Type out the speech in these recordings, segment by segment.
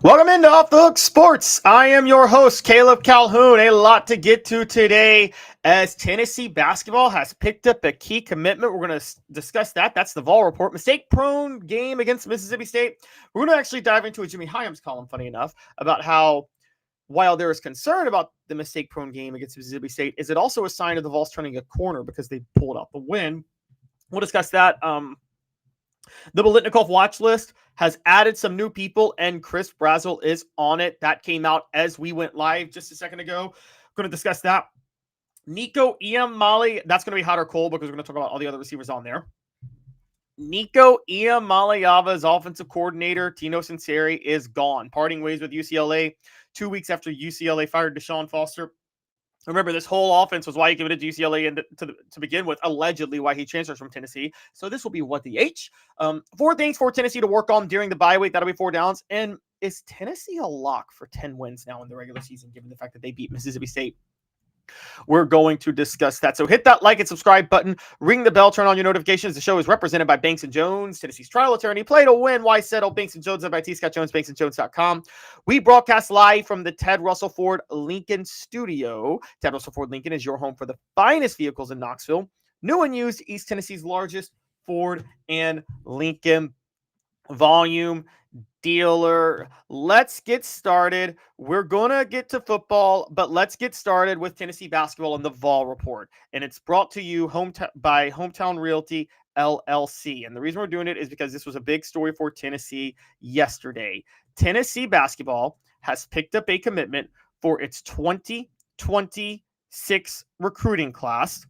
Welcome into Off the Hook Sports. I am your host, Caleb Calhoun. A lot to get to today as Tennessee basketball has picked up a key commitment. We're going to discuss that. That's the Vol report. Mistake-prone game against Mississippi State. We're going to actually dive into a Jimmy Hyams column, funny enough, about how while there is concern about the mistake-prone game against Mississippi State, is it also a sign of the Vols turning a corner because they pulled out the win? We'll discuss that. The Biletnikoff watch list has added some new people, and Chris Brazel is on it. That came out as we went live just a second ago. We're going to discuss that. Nico Iamaleava, that's going to be hot or cold because we're going to talk about all the other receivers on there. Nico Iamaleava's offensive coordinator, Tino Sunseri, is gone, parting ways with UCLA 2 weeks after UCLA fired Deshaun Foster. Remember, this whole offense was why he committed to UCLA and to begin with, allegedly why he transfers from Tennessee. So this will be what the H. 4 things for Tennessee to work on during the bye week. That'll be 4 downs. And is Tennessee a lock for 10 wins now in the regular season, given the fact that they beat Mississippi State? We're going to discuss that. So hit that like and subscribe button, ring the bell, turn on your notifications. The show is represented by Banks & Jones, Tennessee's trial attorney. Play to win. Why settle? Banks & Jones by T. Scott Jones, banksandjones.com. We broadcast live from the Ted Russell Ford Lincoln studio. Ted Russell Ford Lincoln is your home for the finest vehicles in Knoxville. New and used, East Tennessee's largest Ford and Lincoln volume dealer. Let's get started. We're going to get to football, but let's get started with Tennessee basketball and the Vol report. And it's brought to you by Hometown Realty LLC. And the reason we're doing it is because this was a big story for Tennessee yesterday. Tennessee basketball has picked up a commitment for its 2026 recruiting class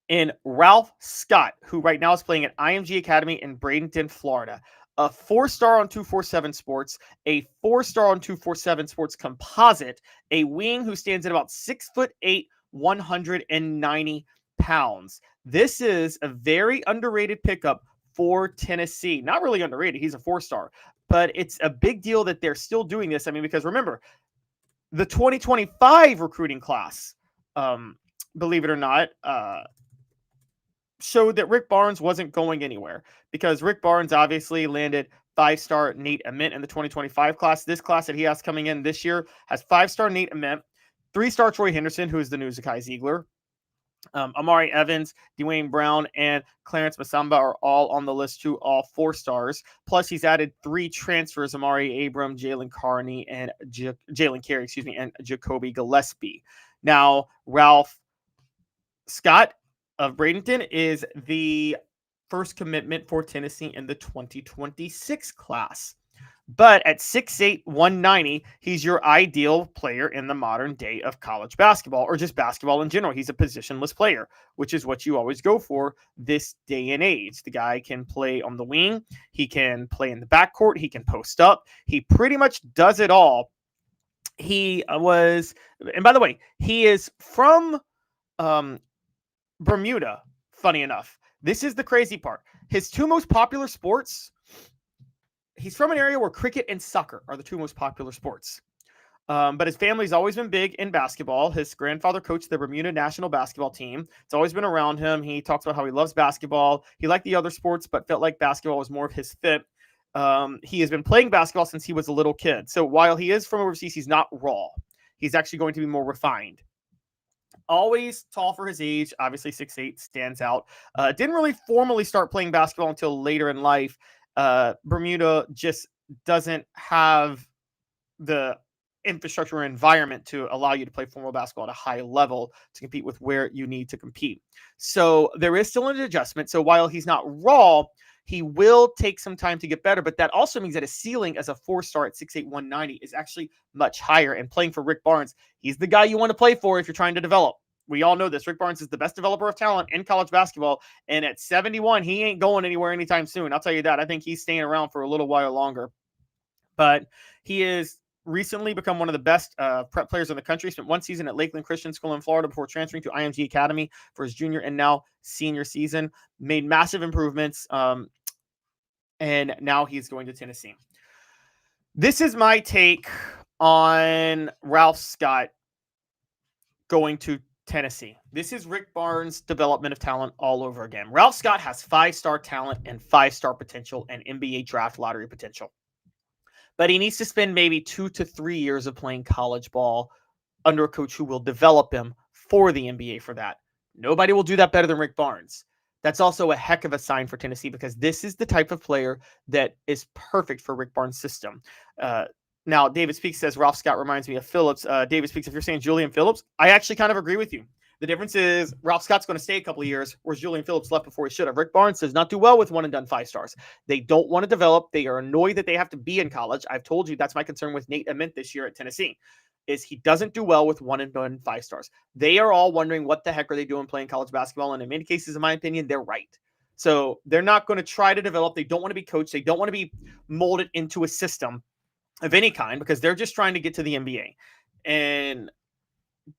in Ralph Scott, who right now is playing at IMG Academy in Bradenton, Florida. A 4-star on 247 Sports, a 4-star on 247 Sports composite, a wing who stands at about 6'8", 190 pounds. This is a very underrated pickup for Tennessee. Not really underrated. He's a 4-star, but it's a big deal that they're still doing this. I mean, because remember, the 2025 recruiting class, believe it or not, showed that Rick Barnes wasn't going anywhere because Rick Barnes obviously landed 5-star Nate Ament in the 2025 class. This class that he has coming in this year has 5-star Nate Ament, 3-star Troy Henderson, who is the new Zakai Ziegler. Amari Evans, Dwayne Brown, and Clarence Masamba are all on the list too, all 4-stars. Plus, he's added 3 transfers: Amari Abram, Jalen Carney, and Jalen Carey, and Jacoby Gillespie. Now, Ralph Scott of Bradenton is the first commitment for Tennessee in the 2026 class. But at 6'8", 190, he's your ideal player in the modern day of college basketball, or just basketball in general. He's a positionless player, which is what you always go for this day and age. The guy can play on the wing. He can play in the backcourt. He can post up. He pretty much does it all. He was, and by the way, he is from Bermuda, funny enough. This is the crazy part. His 2 most popular sports, he's from an area where cricket and soccer are the 2 most popular sports. But his family's always been big in basketball. His grandfather coached the Bermuda national basketball team. It's always been around him. He talks about how he loves basketball. He liked the other sports, but felt like basketball was more of his fit. He has been playing basketball since he was a little kid. So while he is from overseas, he's not raw. He's actually going to be more refined. Always tall for his age, obviously 6'8", stands out. Didn't really formally start playing basketball until later in life. Bermuda just doesn't have the infrastructure or environment to allow you to play formal basketball at a high level to compete with where you need to compete. So there is still an adjustment. So while he's not raw, he will take some time to get better, but that also means that his ceiling as a 4-star at 6'8", 190 is actually much higher. And playing for Rick Barnes, he's the guy you want to play for if you're trying to develop. We all know this. Rick Barnes is the best developer of talent in college basketball, and at 71, he ain't going anywhere anytime soon. I'll tell you that. I think he's staying around for a little while longer. But he is recently become one of the best prep players in the country. Spent 1 season at Lakeland Christian School in Florida before transferring to IMG Academy for his junior and now senior season. Made massive improvements. And now he's going to Tennessee. This is my take on Ralph Scott going to Tennessee. This is Rick Barnes' development of talent all over again. Ralph Scott has 5-star talent and 5-star potential and NBA draft lottery potential. but he needs to spend maybe 2 to 3 years of playing college ball under a coach who will develop him for the NBA for that. Nobody will do that better than Rick Barnes. That's also a heck of a sign for Tennessee because this is the type of player that is perfect for Rick Barnes' system. Now, David Speaks says, Ralph Scott reminds me of Phillips. David Speaks, if you're saying Julian Phillips, I actually kind of agree with you. The difference is Ralph Scott's going to stay a couple of years, whereas Julian Phillips left before he should have. Rick Barnes does not do well with one-and-done 5-stars. They don't want to develop. They are annoyed that they have to be in college. I've told you that's my concern with Nate Ament this year at Tennessee, is he doesn't do well with one-and-done 5-stars. They are all wondering what the heck are they doing playing college basketball, and in many cases, in my opinion, they're right. So they're not going to try to develop. They don't want to be coached. They don't want to be molded into a system of any kind because they're just trying to get to the NBA. And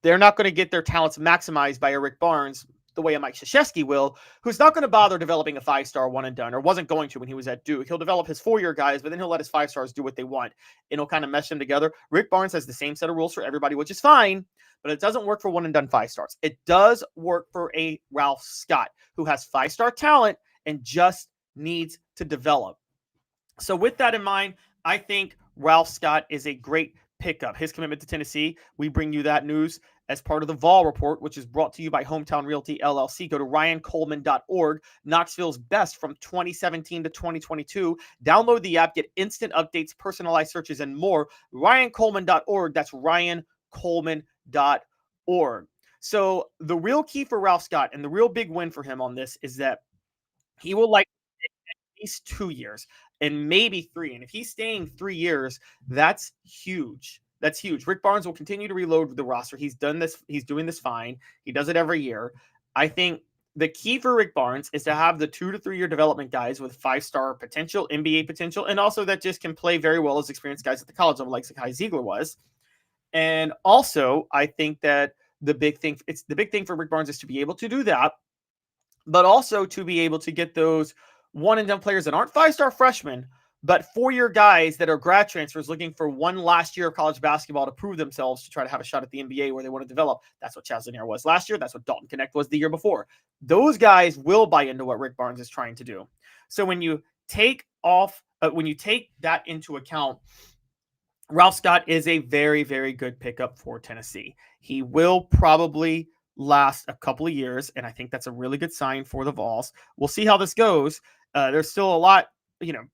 they're not going to get their talents maximized by a Rick Barnes the way a Mike Krzyzewski will, who's not going to bother developing a 5-star one and done, or wasn't going to when he was at Duke. He'll develop his 4-year guys, but then he'll let his 5-stars do what they want, and he'll kind of mesh them together. Rick Barnes has the same set of rules for everybody, which is fine, but it doesn't work for one and done 5-stars. It does work for a Ralph Scott, who has 5-star talent and just needs to develop. So with that in mind, I think Ralph Scott is a great pickup. His commitment to Tennessee, we bring you that news as part of the Vol Report, which is brought to you by Hometown Realty LLC. Go to ryancoleman.org, Knoxville's best from 2017 to 2022. Download the app, get instant updates, personalized searches, and more. ryancoleman.org. That's ryancoleman.org. So the real key for Ralph Scott and the real big win for him on this is that he will like at least 2 years and maybe 3. And if he's staying 3 years, that's huge. That's huge. Rick Barnes will continue to reload the roster. He's done this. He's doing this fine. He does it every year. I think the key for Rick Barnes is to have the 2 to 3 year development guys with 5-star potential, NBA potential, and also that just can play very well as experienced guys at the college level, like Zakai Ziegler was. And also, I think that the big thing for Rick Barnes is to be able to do that, but also to be able to get those one-and-done players that aren't 5-star freshmen, but 4-year guys that are grad transfers looking for one last year of college basketball to prove themselves to try to have a shot at the NBA where they want to develop. That's what Chaz Lanier was last year. That's what Dalton Connect was the year before. Those guys will buy into what Rick Barnes is trying to do. So when you take that into account, Ralph Scott is a very, very good pickup for Tennessee. He will probably last a couple of years, and I think that's a really good sign for the Vols. We'll see how this goes. There's still a lot.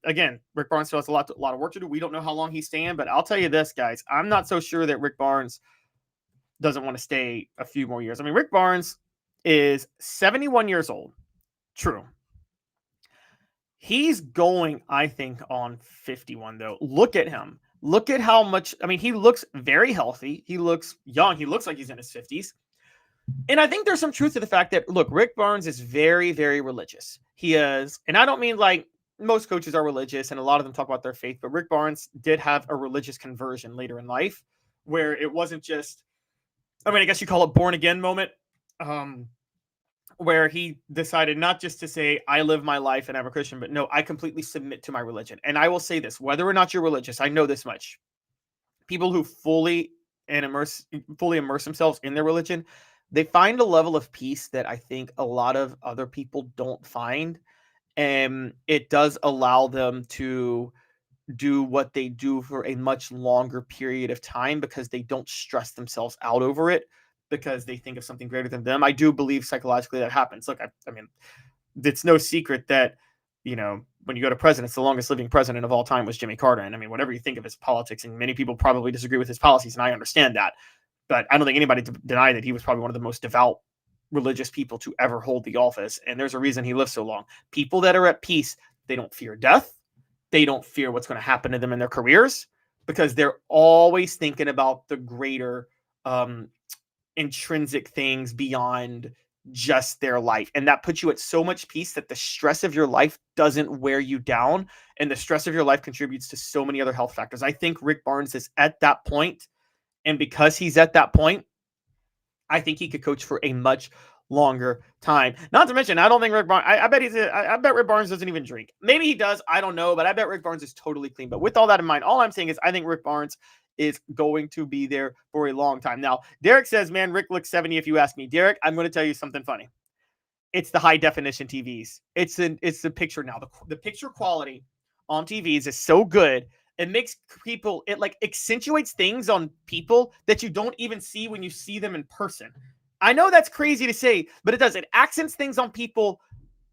Again, Rick Barnes still has a lot of work to do. We don't know how long he's staying, but I'll tell you this, guys. I'm not so sure that Rick Barnes doesn't want to stay a few more years. I mean, Rick Barnes is 71 years old. True. He's going, I think, on 51, though. Look at him. Look at how much, he looks very healthy. He looks young. He looks like he's in his 50s. And I think there's some truth to the fact that, look, Rick Barnes is very, very religious. He is, and I don't mean like most coaches are religious and a lot of them talk about their faith, but Rick Barnes did have a religious conversion later in life where it wasn't just, I guess you call it born again moment, where he decided not just to say, I live my life and I'm a Christian, but no, I completely submit to my religion. And I will say this, whether or not you're religious, I know this much. People who fully immerse themselves in their religion, they find a level of peace that I think a lot of other people don't find. And it does allow them to do what they do for a much longer period of time because they don't stress themselves out over it because they think of something greater than them. I do believe psychologically that happens. Look, I mean, it's no secret that, when you go to presidents, the longest living president of all time was Jimmy Carter. And whatever you think of his politics, and many people probably disagree with his policies, and I understand that. But I don't think anybody deny that he was probably one of the most devout religious people to ever hold the office. And there's a reason he lived so long. People that are at peace, they don't fear death. They don't fear what's going to happen to them in their careers because they're always thinking about the greater intrinsic things beyond just their life. And that puts you at so much peace that the stress of your life doesn't wear you down. And the stress of your life contributes to so many other health factors. I think Rick Barnes is at that point. And because he's at that point, I think he could coach for a much longer time. Not to mention, I don't think Rick Barnes, I bet Rick Barnes doesn't even drink. Maybe he does. I don't know, but I bet Rick Barnes is totally clean. But with all that in mind, all I'm saying is I think Rick Barnes is going to be there for a long time. Now, Derek says, man, Rick looks 70 if you ask me. Derek, I'm going to tell you something funny. It's the high definition TVs. It's the picture now. The picture quality on TVs is so good It makes people, it like accentuates things on people that you don't even see when you see them in person. I know that's crazy to say, but it does. It accents things on people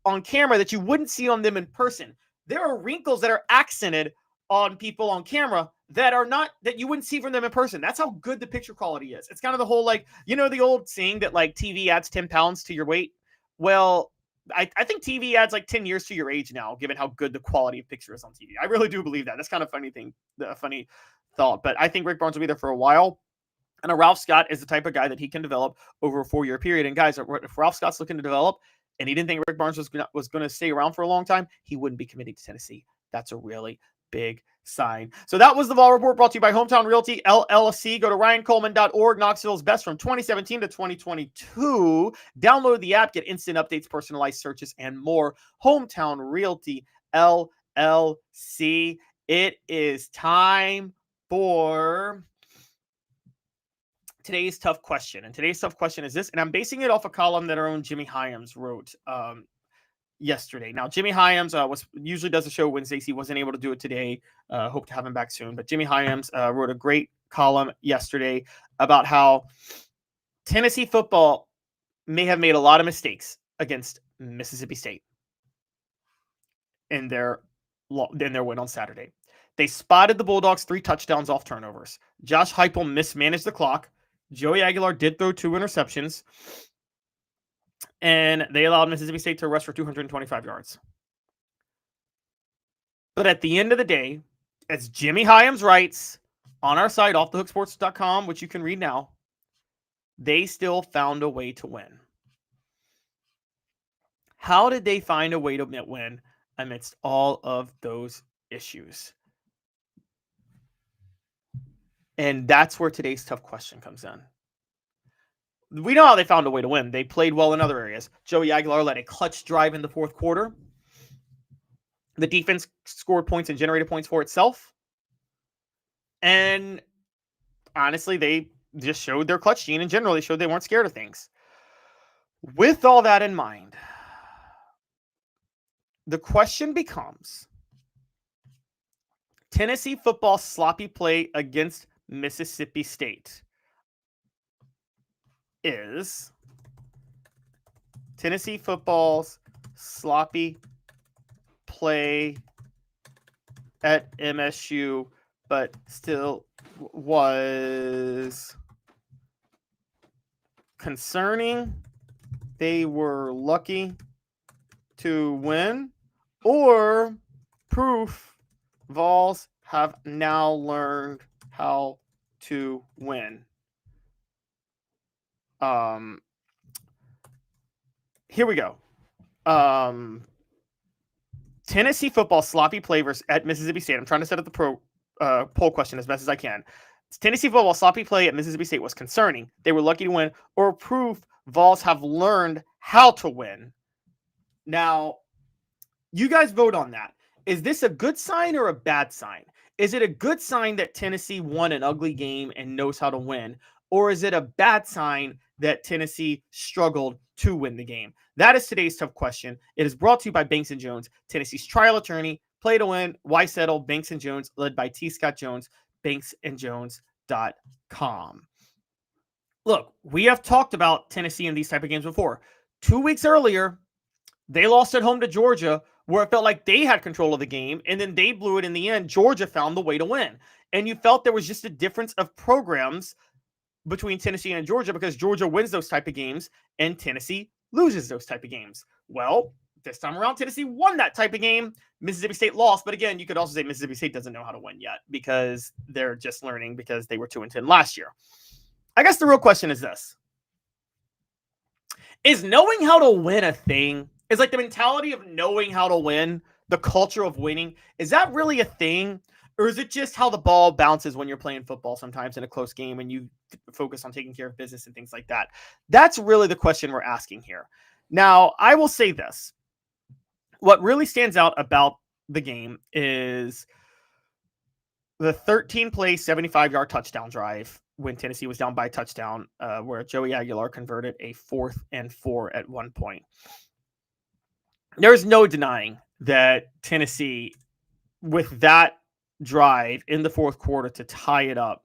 on camera that you wouldn't see on them in person. There are wrinkles that are accented on people on camera that are not, that you wouldn't see from them in person. That's how good the picture quality is. It's kind of the whole, like, you know, the old saying that like TV adds 10 pounds to your weight. Well, I think TV adds like 10 years to your age now, given how good the quality of picture is on TV. I really do believe that. That's kind of a funny thought. But I think Rick Barnes will be there for a while. And a Ralph Scott is the type of guy that he can develop over a 4-year period. And guys, if Ralph Scott's looking to develop and he didn't think Rick Barnes was going to stay around for a long time, he wouldn't be committing to Tennessee. That's a really big sign. So that was the Vol Report, brought to you by Hometown Realty LLC. Go to ryancoleman.org, Knoxville's best from 2017 to 2022. Download the app, get instant updates, personalized searches, and more. Hometown Realty LLC. It is time for today's tough question. And today's tough question is this, and I'm basing it off a column that our own Jimmy Hyams wrote yesterday. Now, Jimmy Hyams usually does a show Wednesdays. He wasn't able to do it today. Hope to have him back soon. But Jimmy Hyams wrote a great column yesterday about how Tennessee football may have made a lot of mistakes against Mississippi State in their win on Saturday. They spotted the Bulldogs 3 touchdowns off turnovers. Josh Heupel mismanaged the clock. Joey Aguilar did throw 2 interceptions. And they allowed Mississippi State to rush for 225 yards. But at the end of the day, as Jimmy Hyams writes on our site, offthehooksports.com, which you can read now, they still found a way to win. How did they find a way to win amidst all of those issues? And that's where today's tough question comes in. We know how they found a way to win. They played well in other areas. Joey Aguilar led a clutch drive in the fourth quarter. The defense scored points and generated points for itself. And honestly, they just showed their clutch gene in general. They showed they weren't scared of things. With all that in mind, the question becomes, Tennessee football sloppy play against Mississippi State. Is Tennessee football's sloppy play at MSU, but still was concerning? They were lucky to win, or proof Vols have now learned how to win? Here we go. Tennessee football sloppy play versus at Mississippi State. I'm trying to set up the poll question as best as I can. Tennessee football sloppy play at Mississippi State was concerning. They were lucky to win, or proof Vols have learned how to win. Now, you guys vote on that. Is this a good sign or a bad sign? Is it a good sign that Tennessee won an ugly game and knows how to win? Or is it a bad sign that Tennessee struggled to win the game? That is today's tough question. It is brought to you by Banks & Jones, Tennessee's trial attorney. Play to win. Why settle? Banks & Jones, led by T. Scott Jones, banksandjones.com. Look, we have talked about Tennessee in these type of games before. 2 weeks earlier, they lost at home to Georgia, where it felt like they had control of the game, and then they blew it in the end. Georgia found the way to win. And you felt there was just a difference of programs between Tennessee and Georgia, because Georgia wins those type of games and Tennessee loses those type of games. Well, this time around, Tennessee won that type of game. Mississippi State lost. But again, you could also say Mississippi State doesn't know how to win yet, because they're just learning, because they were 2-10 last year. I guess the real question is this. Is knowing how to win a thing? Is like the mentality of knowing how to win, the culture of winning, is that really a thing? Or is it just how the ball bounces when you're playing football sometimes in a close game and you focus on taking care of business and things like that? That's really the question we're asking here. Now, I will say this. What really stands out about the game is the 13-play, 75-yard touchdown drive when Tennessee was down by a touchdown, where Joey Aguilar converted a 4th and 4 at one point. There's no denying that Tennessee, with that drive in the fourth quarter to tie it up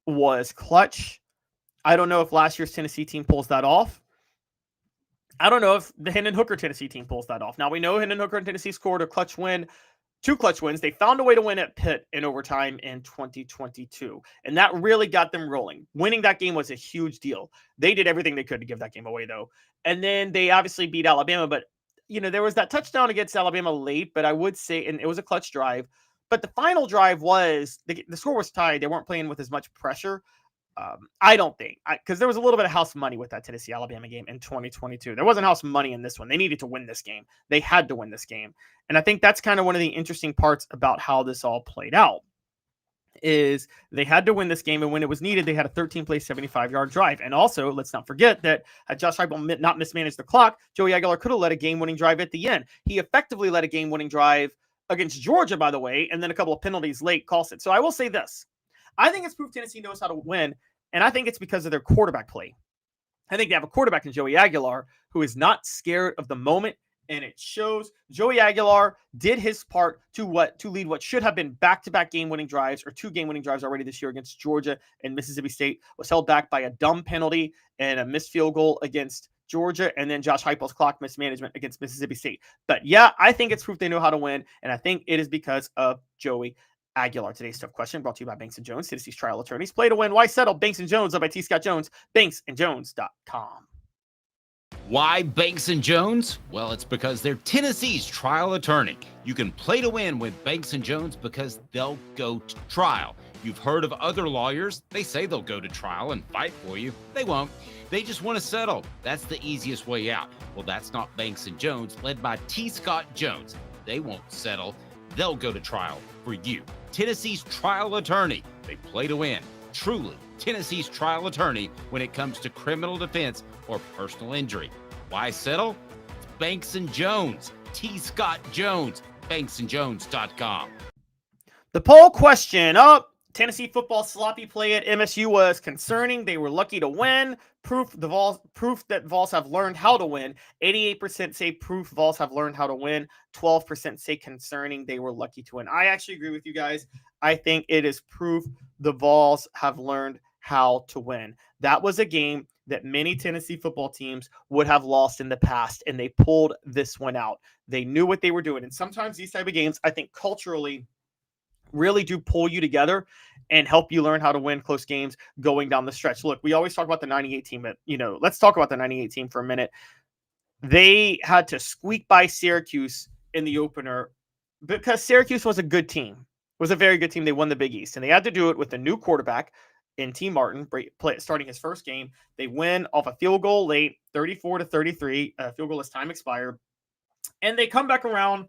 was clutch. I don't know if last year's Tennessee team pulls that off. I don't know if the Hendon Hooker Tennessee team pulls that off. Now, we know Hendon Hooker and Tennessee scored a clutch win, 2 clutch wins. They found a way to win at Pitt in overtime in 2022, and that really got them rolling. Winning that game was a huge deal. They did everything they could to give that game away, though. And then they obviously beat Alabama, but there was that touchdown against Alabama late, but I would say, and it was a clutch drive. But the final drive was, the score was tied. They weren't playing with as much pressure. I don't think, because there was a little bit of house money with that Tennessee-Alabama game in 2022. There wasn't house money in this one. They needed to win this game. They had to win this game. And I think that's kind of one of the interesting parts about how this all played out, is they had to win this game, and when it was needed, they had a 13-play, 75-yard drive. And also, let's not forget that had Josh Heupel not mismanaged the clock, Joey Aguilar could have led a game-winning drive at the end. He effectively led a game-winning drive against Georgia, by the way, and then a couple of penalties late cost it. So I will say this. I think it's proof Tennessee knows how to win, and I think it's because of their quarterback play. I think they have a quarterback in Joey Aguilar who is not scared of the moment, and it shows. Joey Aguilar did his part to lead what should have been back-to-back game-winning drives, or 2 game-winning drives already this year against Georgia and Mississippi State. Was held back by a dumb penalty and a missed field goal against Georgia, and then Josh Heupel's clock mismanagement against Mississippi State. But yeah, I think it's proof they know how to win, and I think it is because of Joey Aguilar. Today's tough question brought to you by Banks & Jones, Tennessee's trial attorneys. Play to win. Why settle? Banks & Jones, up by T. Scott Jones, banksandjones.com. Why Banks & Jones? Well, it's because they're Tennessee's trial attorney. You can play to win with Banks & Jones because they'll go to trial. You've heard of other lawyers. They say they'll go to trial and fight for you. They won't. They just want to settle. That's the easiest way out. Well, that's not Banks & Jones, led by T. Scott Jones. They won't settle. They'll go to trial for you. Tennessee's trial attorney. They play to win. Truly, Tennessee's trial attorney when it comes to criminal defense or personal injury. Why settle? It's Banks & Jones. T. Scott Jones. banksandjones.com. The poll question up. Tennessee football sloppy play at MSU was concerning. They were lucky to win. Proof that Vols have learned how to win. 88% say proof Vols have learned how to win. 12% say concerning. They were lucky to win. I actually agree with you guys. I think it is proof the Vols have learned how to win. That was a game that many Tennessee football teams would have lost in the past, and they pulled this one out. They knew what they were doing. And sometimes these type of games, I think culturally, really do pull you together and help you learn how to win close games going down the stretch. Look, we always talk about the 98 team, but let's talk about the 98 team for a minute. They had to squeak by Syracuse in the opener because Syracuse was a good team. It was a very good team. They won the Big East, and they had to do it with a new quarterback in T. Martin starting his first game. They win off a field goal late, 34-33, field goal as time expired. And they come back around.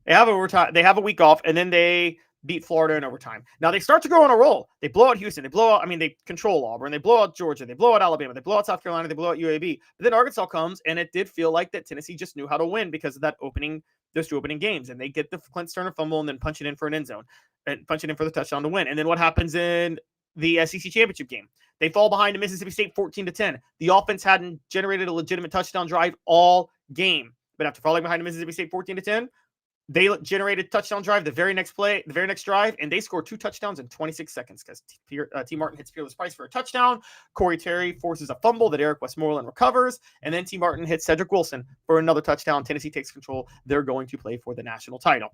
They have a week off, and then they beat Florida in overtime. Now they start to go on a roll. They blow out Houston. They control Auburn. They blow out Georgia. They blow out Alabama. They blow out South Carolina. They blow out UAB. But then Arkansas comes, and it did feel like that Tennessee just knew how to win because of those 2 opening games. And they get the Clint Turner fumble and then punch it in for an end zone and punch it in for the touchdown to win. And then what happens in the SEC championship game? They fall behind to Mississippi State 14-10. The offense hadn't generated a legitimate touchdown drive all game. But after falling behind to Mississippi State 14-10, they generated a touchdown drive the very next drive, and they scored 2 touchdowns in 26 seconds because T. Martin hits Fearless Price for a touchdown. Corey Terry forces a fumble that Eric Westmoreland recovers, and then T. Martin hits Cedric Wilson for another touchdown. Tennessee takes control. They're going to play for the national title.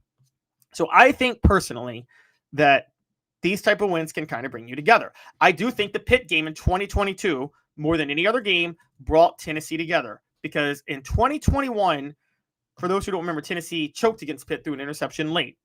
So I think personally that these type of wins can kind of bring you together. I do think the Pitt game in 2022, more than any other game, brought Tennessee together because in 2021, for those who don't remember, Tennessee choked against Pitt through an interception late.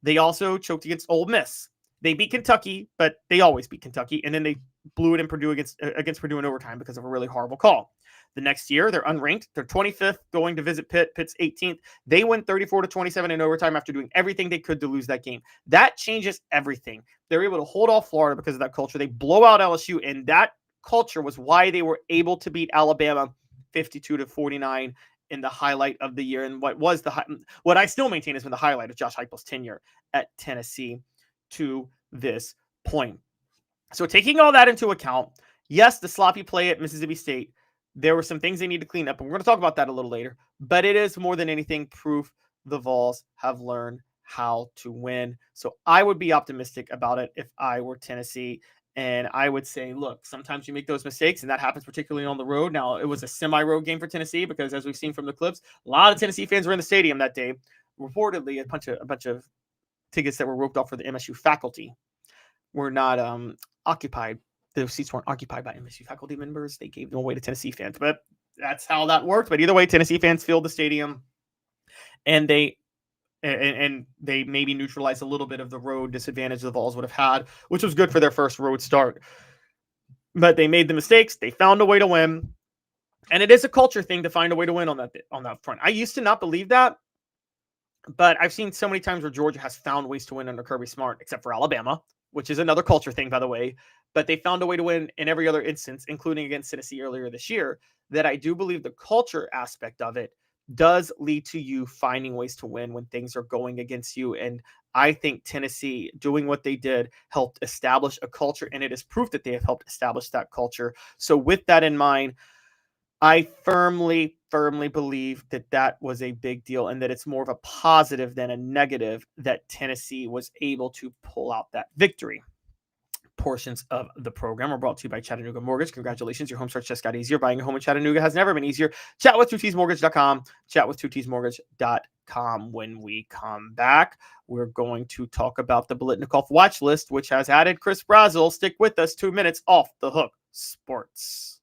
They also choked against Ole Miss. They beat Kentucky, but they always beat Kentucky. And then they blew it in Purdue against Purdue in overtime because of a really horrible call. The next year, they're unranked. They're 25th going to visit Pitt. Pitt's 18th. They win 34-27 in overtime after doing everything they could to lose that game. That changes everything. They're able to hold off Florida because of that culture. They blow out LSU, and that culture was why they were able to beat Alabama 52-49 in the highlight of the year, and what I still maintain has been the highlight of Josh Heupel's tenure at Tennessee to this point. So taking all that into account, yes, the sloppy play at Mississippi State, there were some things they need to clean up, and we're going to talk about that a little later, but it is more than anything proof the Vols have learned how to win. So I would be optimistic about it if I were Tennessee. And I would say, look, sometimes you make those mistakes, and that happens particularly on the road. Now, it was a semi-road game for Tennessee because, as we've seen from the clips, a lot of Tennessee fans were in the stadium that day. Reportedly, a bunch of tickets that were roped off for the MSU faculty were not occupied. The seats weren't occupied by MSU faculty members. They gave them away to Tennessee fans. But that's how that worked. But either way, Tennessee fans filled the stadium, and they maybe neutralized a little bit of the road disadvantage the Vols would have had, which was good for their first road start. But they made the mistakes. They found a way to win. And it is a culture thing to find a way to win on that front. I used to not believe that, but I've seen so many times where Georgia has found ways to win under Kirby Smart, except for Alabama, which is another culture thing, by the way. But they found a way to win in every other instance, including against Tennessee earlier this year, that I do believe the culture aspect of it does lead to you finding ways to win when things are going against you. And I think Tennessee doing what they did helped establish a culture, and it is proof that they have helped establish that culture. So with that in mind, I firmly believe that that was a big deal, and that it's more of a positive than a negative that Tennessee was able to pull out that victory. Portions of the program are brought to you by Chattanooga Mortgage. Congratulations, your home search just got easier. Buying a home in Chattanooga has never been easier. Chat with 2tsmortgage.com. Chat with 2tsmortgage.com. When we come back, we're going to talk about the Biletnikoff watch list, which has added Chris Brazel. Stick with us. 2 minutes off the hook. Sports.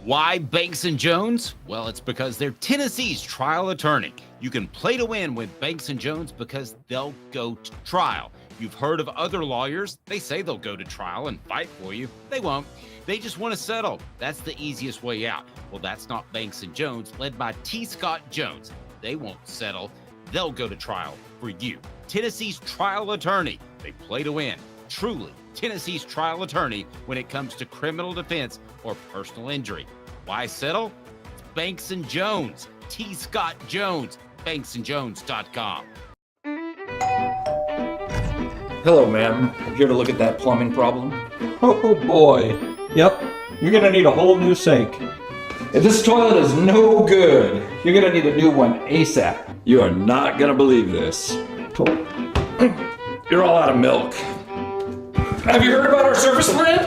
Why Banks & Jones? Well, it's because they're Tennessee's trial attorney. You can play to win with Banks & Jones because they'll go to trial. You've heard of other lawyers. They say they'll go to trial and fight for you. They won't. They just want to settle. That's the easiest way out. Well, that's not Banks & Jones, led by T. Scott Jones. They won't settle. They'll go to trial for you. Tennessee's trial attorney. They play to win. Truly, Tennessee's trial attorney when it comes to criminal defense or personal injury. Why settle? It's Banks & Jones. T. Scott Jones. BanksandJones.com. Hello, ma'am. I'm here to look at that plumbing problem. Oh boy. Yep. You're gonna need a whole new sink. If this toilet is no good, you're gonna need a new one ASAP. You are not gonna believe this. You're all out of milk. Have you heard about our service plan?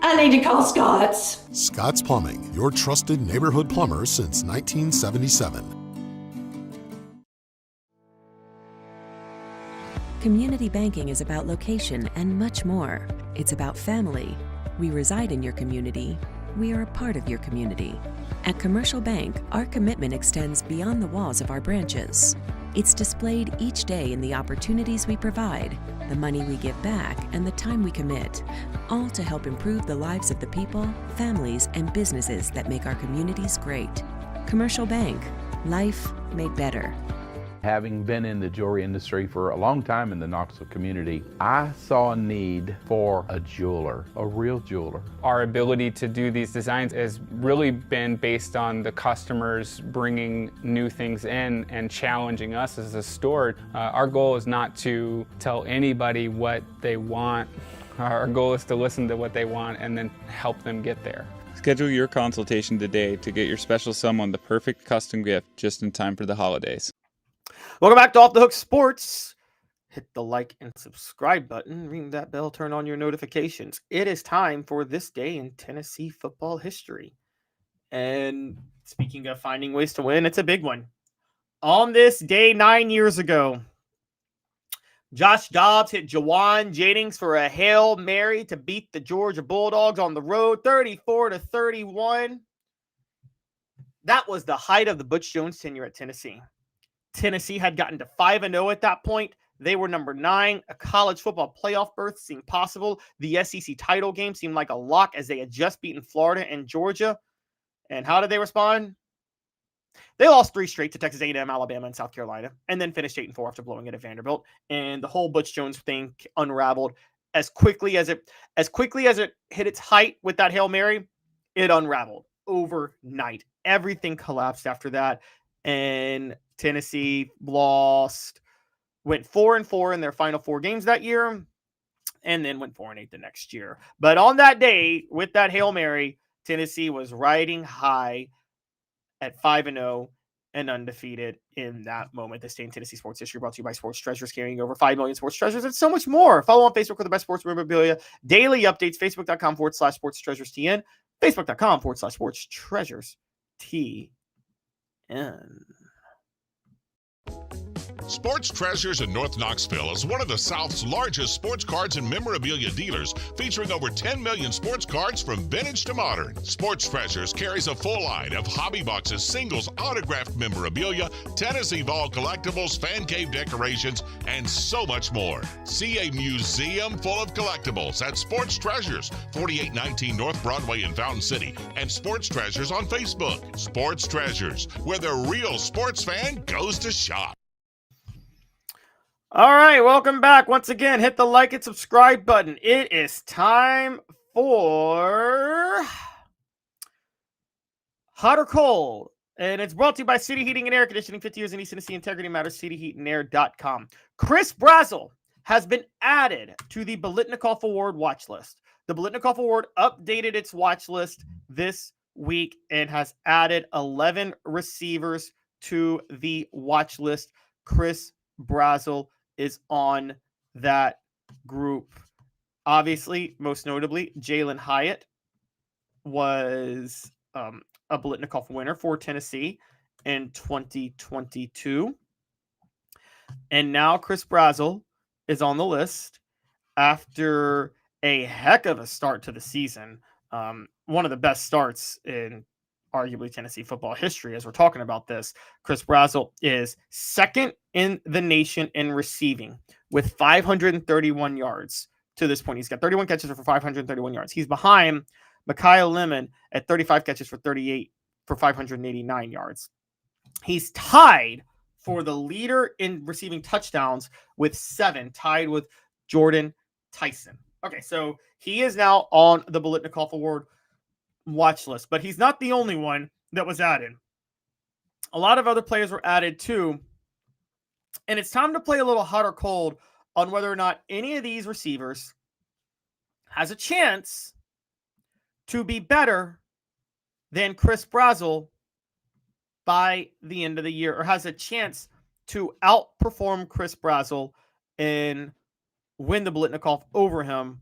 I need to call Scott's. Scott's Plumbing, your trusted neighborhood plumber since 1977. Community banking is about location and much more. It's about family. We reside in your community. We are a part of your community. At Commercial Bank, our commitment extends beyond the walls of our branches. It's displayed each day in the opportunities we provide, the money we give back, and the time we commit, all to help improve the lives of the people, families, and businesses that make our communities great. Commercial Bank, life made better. Having been in the jewelry industry for a long time in the Knoxville community, I saw a need for a jeweler, a real jeweler. Our ability to do these designs has really been based on the customers bringing new things in and challenging us as a store. Our goal is not to tell anybody what they want. Our goal is to listen to what they want and then help them get there. Schedule your consultation today to get your special someone the perfect custom gift just in time for the holidays. Welcome back to Off the Hook Sports. Hit the like and subscribe button. Ring that bell. Turn on your notifications. It is time for this day in Tennessee football history. And speaking of finding ways to win, it's a big one. On this day 9 years ago, Josh Dobbs hit Jawan Jennings for a Hail Mary to beat the Georgia Bulldogs on the road, 34-31. That was the height of the Butch Jones tenure at Tennessee. Tennessee had gotten to 5-0 at that point. They were number 9. A college football playoff berth seemed possible. The SEC title game seemed like a lock as they had just beaten Florida and Georgia. And how did they respond? They lost 3 straight to Texas A&M, Alabama, and South Carolina, and then finished 8-4 after blowing it at Vanderbilt. And the whole Butch Jones thing unraveled as quickly as it hit its height with that Hail Mary. It unraveled overnight. Everything collapsed after that, and Tennessee lost, went 4-4 in their final 4 games that year, and then went 4-8 the next year. But on that day, with that Hail Mary, Tennessee was riding high at 5-0, and undefeated in that moment. This day in Tennessee sports history brought to you by Sports Treasures, carrying over 5 million sports treasures and so much more. Follow on Facebook for the best sports memorabilia, daily updates, facebook.com/sports treasures TN, facebook.com/sports treasures TN. Sports Treasures in North Knoxville is one of the South's largest sports cards and memorabilia dealers, featuring over 10 million sports cards from vintage to modern. Sports Treasures carries a full line of hobby boxes, singles, autographed memorabilia, Tennessee Vol collectibles, fan cave decorations, and so much more. See a museum full of collectibles at Sports Treasures, 4819 North Broadway in Fountain City, and Sports Treasures on Facebook. Sports Treasures, where the real sports fan goes to shop. All right, welcome back. Once again, hit the like and subscribe button. It is time for Hot or Cold, and it's brought to you by City Heating and Air Conditioning, 50 years in East Tennessee. Integrity matters. CityHeatandAir.com. Chris Brazzell has been added to the Biletnikoff Award watch list. The Biletnikoff Award updated its watch list this week and has added 11 receivers to the watch list. Chris Brazzell is on that group. Obviously, most notably, Jalen Hyatt was a Biletnikoff winner for Tennessee in 2022. And now Chris Brazzell is on the list after a heck of a start to the season. One of the best starts in arguably Tennessee football history as we're talking about this. Chris Brazzell is second in the nation in receiving with 531 yards to this point. He's got 31 catches for 531 yards. He's behind Micaiah Lemon at 35 catches for 589 yards. He's tied for the leader in receiving touchdowns with 7, tied with Jordan Tyson. Okay, so he is now on the Biletnikoff Award watch list, but he's not the only one that was added. A lot of other players were added too, and it's time to play a little hot or cold on whether or not any of these receivers has a chance to be better than Chris Brazzell by the end of the year, or has a chance to outperform Chris Brazzell and win the Biletnikoff over him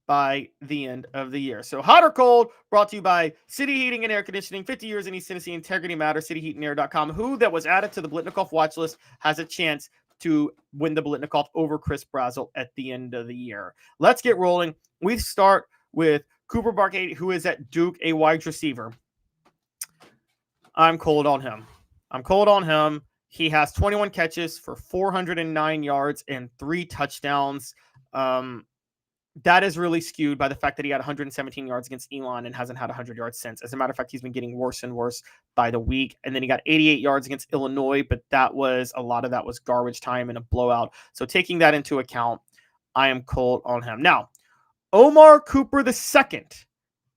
by the end of the year. So hot or cold, brought to you by City Heating and Air Conditioning, 50 years in East Tennessee. Integrity matters. CityHeatandAir.com. Who that was added to the Biletnikoff watch list has a chance to win the Biletnikoff over Chris Brazzell at the end of the year. Let's get rolling. We start with Cooper Barkade, who is at Duke, a wide receiver. I'm cold on him. He has 21 catches for 409 yards and 3 touchdowns. That is really skewed by the fact that he had 117 yards against Elon and hasn't had 100 yards since. As a matter of fact, he's been getting worse and worse by the week. And then he got 88 yards against Illinois, but a lot of that was garbage time and a blowout. So taking that into account, I am cold on him. Now, Omar Cooper II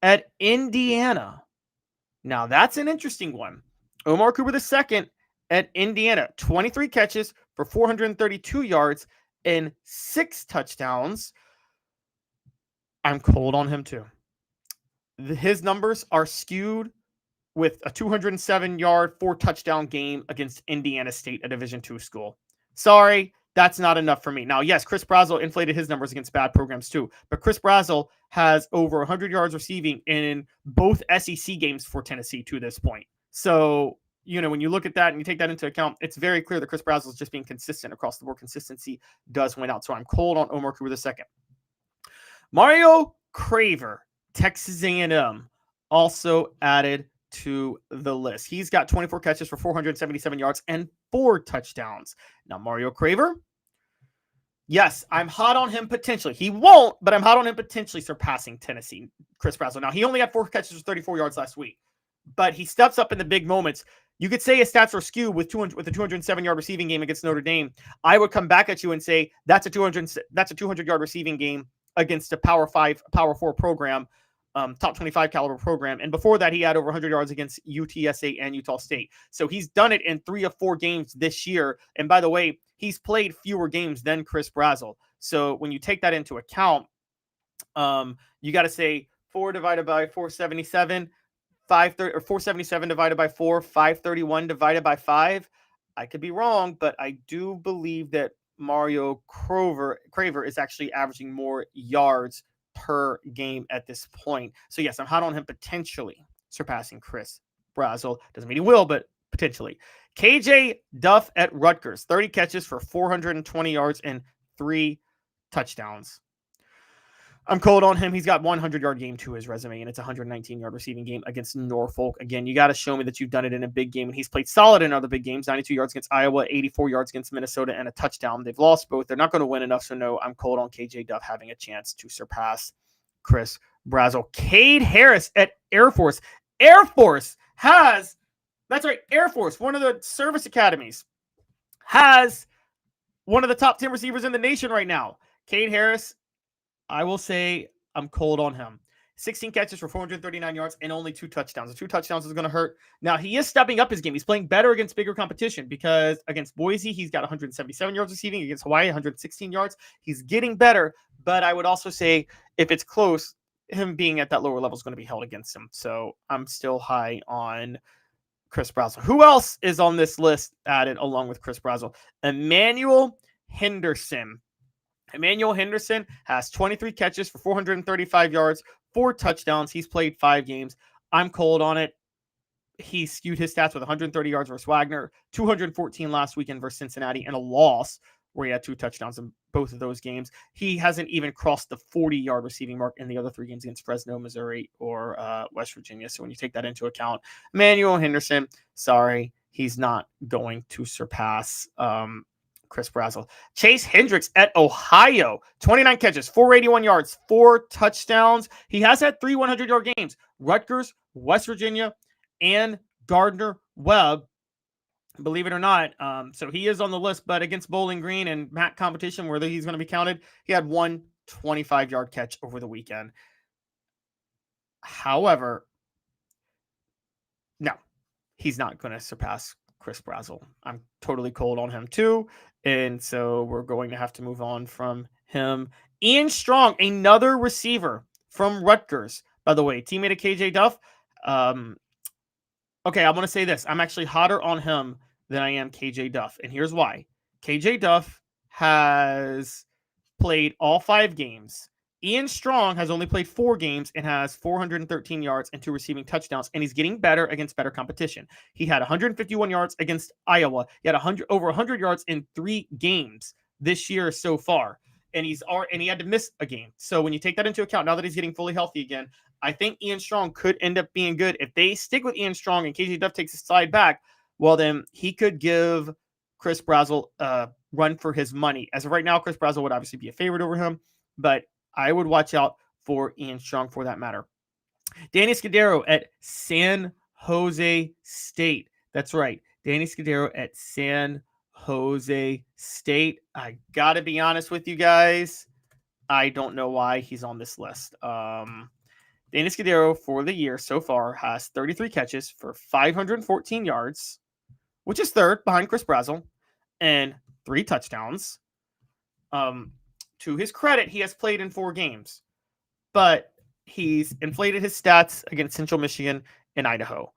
at Indiana. Now, that's an interesting one. Omar Cooper II at Indiana, 23 catches for 432 yards and 6 touchdowns. I'm cold on him too. His numbers are skewed with a 207-yard, 4-touchdown game against Indiana State, a Division II school. Sorry, that's not enough for me. Now, yes, Chris Brazzell inflated his numbers against bad programs too, but Chris Brazzell has over 100 yards receiving in both SEC games for Tennessee to this point. So, when you look at that and you take that into account, it's very clear that Chris Brazzell is just being consistent across the board. Consistency does win out. So I'm cold on Omar Cooper II. Mario Craver, Texas A&M, also added to the list. He's got 24 catches for 477 yards and 4 touchdowns. Now, Mario Craver, yes, I'm hot on him potentially. He won't, but I'm hot on him potentially surpassing Tennessee, Chris Brazzell. Now, he only had 4 catches for 34 yards last week, but he steps up in the big moments. You could say his stats are skewed with a 207-yard receiving game against Notre Dame. I would come back at you and say that's a 200-yard receiving game against a Power 5, Power 4 program, top 25 caliber program. And before that, he had over 100 yards against UTSA and Utah State. So he's done it in 3 of 4 games this year. And by the way, he's played fewer games than Chris Brazzell. So when you take that into account, you got to say 4 divided by 477, 530 or 477 divided by 4, 531 divided by 5. I could be wrong, but I do believe that Mario Craver is actually averaging more yards per game at this point. So yes, I'm hot on him potentially surpassing Chris Brazel. Doesn't mean he will, but potentially. KJ Duff at Rutgers, 30 catches for 420 yards and 3 touchdowns. I'm cold on him. He's got 100-yard game to his resume, and it's a 119-yard receiving game against Norfolk. Again, you got to show me that you've done it in a big game, and he's played solid in other big games, 92 yards against Iowa, 84 yards against Minnesota, and a touchdown. They've lost both. They're not going to win enough, so no, I'm cold on KJ Duff having a chance to surpass Chris Brazel. Cade Harris at Air Force. Air Force has, that's right, Air Force, one of the service academies, has one of the top 10 receivers in the nation right now. Cade Harris, I will say I'm cold on him. 16 catches for 439 yards and only 2 touchdowns. The 2 touchdowns is going to hurt. Now, he is stepping up his game. He's playing better against bigger competition because against Boise, he's got 177 yards receiving. Against Hawaii, 116 yards. He's getting better, but I would also say if it's close, him being at that lower level is going to be held against him. So I'm still high on Chris Brazel. Who else is on this list added along with Chris Brazel? Emmanuel Henderson. Emmanuel Henderson has 23 catches for 435 yards, 4 touchdowns. He's played 5 games. I'm cold on it. He skewed his stats with 130 yards versus Wagner, 214 last weekend versus Cincinnati, and a loss where he had 2 touchdowns in both of those games. He hasn't even crossed the 40-yard receiving mark in the other 3 games against Fresno, Missouri, or West Virginia. So when you take that into account, Emmanuel Henderson, sorry, he's not going to surpass Chris Brazel. Chase Hendricks at Ohio, 29 catches, 481 yards, 4 touchdowns. He has had 3 100-yard games. Rutgers, West Virginia, and Gardner-Webb, believe it or not. So he is on the list, but against Bowling Green and MAC competition, where he's going to be counted, he had 1 25-yard catch over the weekend. However, no, he's not going to surpass Chris Brazel. I'm totally cold on him too. And so we're going to have to move on from him. Ian Strong, another receiver from Rutgers, by the way, teammate of KJ Duff. Okay, I'm going to say this. I'm actually hotter on him than I am KJ Duff. And here's why. KJ Duff has played all 5 games. Ian Strong has only played 4 games and has 413 yards and 2 receiving touchdowns, and he's getting better against better competition. He had 151 yards against Iowa. He had over 100 yards in 3 games this year so far, and he had to miss a game. So when you take that into account, now that he's getting fully healthy again, I think Ian Strong could end up being good. If they stick with Ian Strong and KJ Duff takes a slide back, well, then he could give Chris Brazel a run for his money. As of right now, Chris Brazel would obviously be a favorite over him, but I would watch out for Ian Strong for that matter. Danny Scudero at San Jose State. That's right. Danny Scudero at San Jose State. I got to be honest with you guys. I don't know why he's on this list. Danny Scudero for the year so far has 33 catches for 514 yards, which is 3rd behind Chris Brazel, and 3 touchdowns. To his credit, he has played in 4 games, but he's inflated his stats against Central Michigan and Idaho.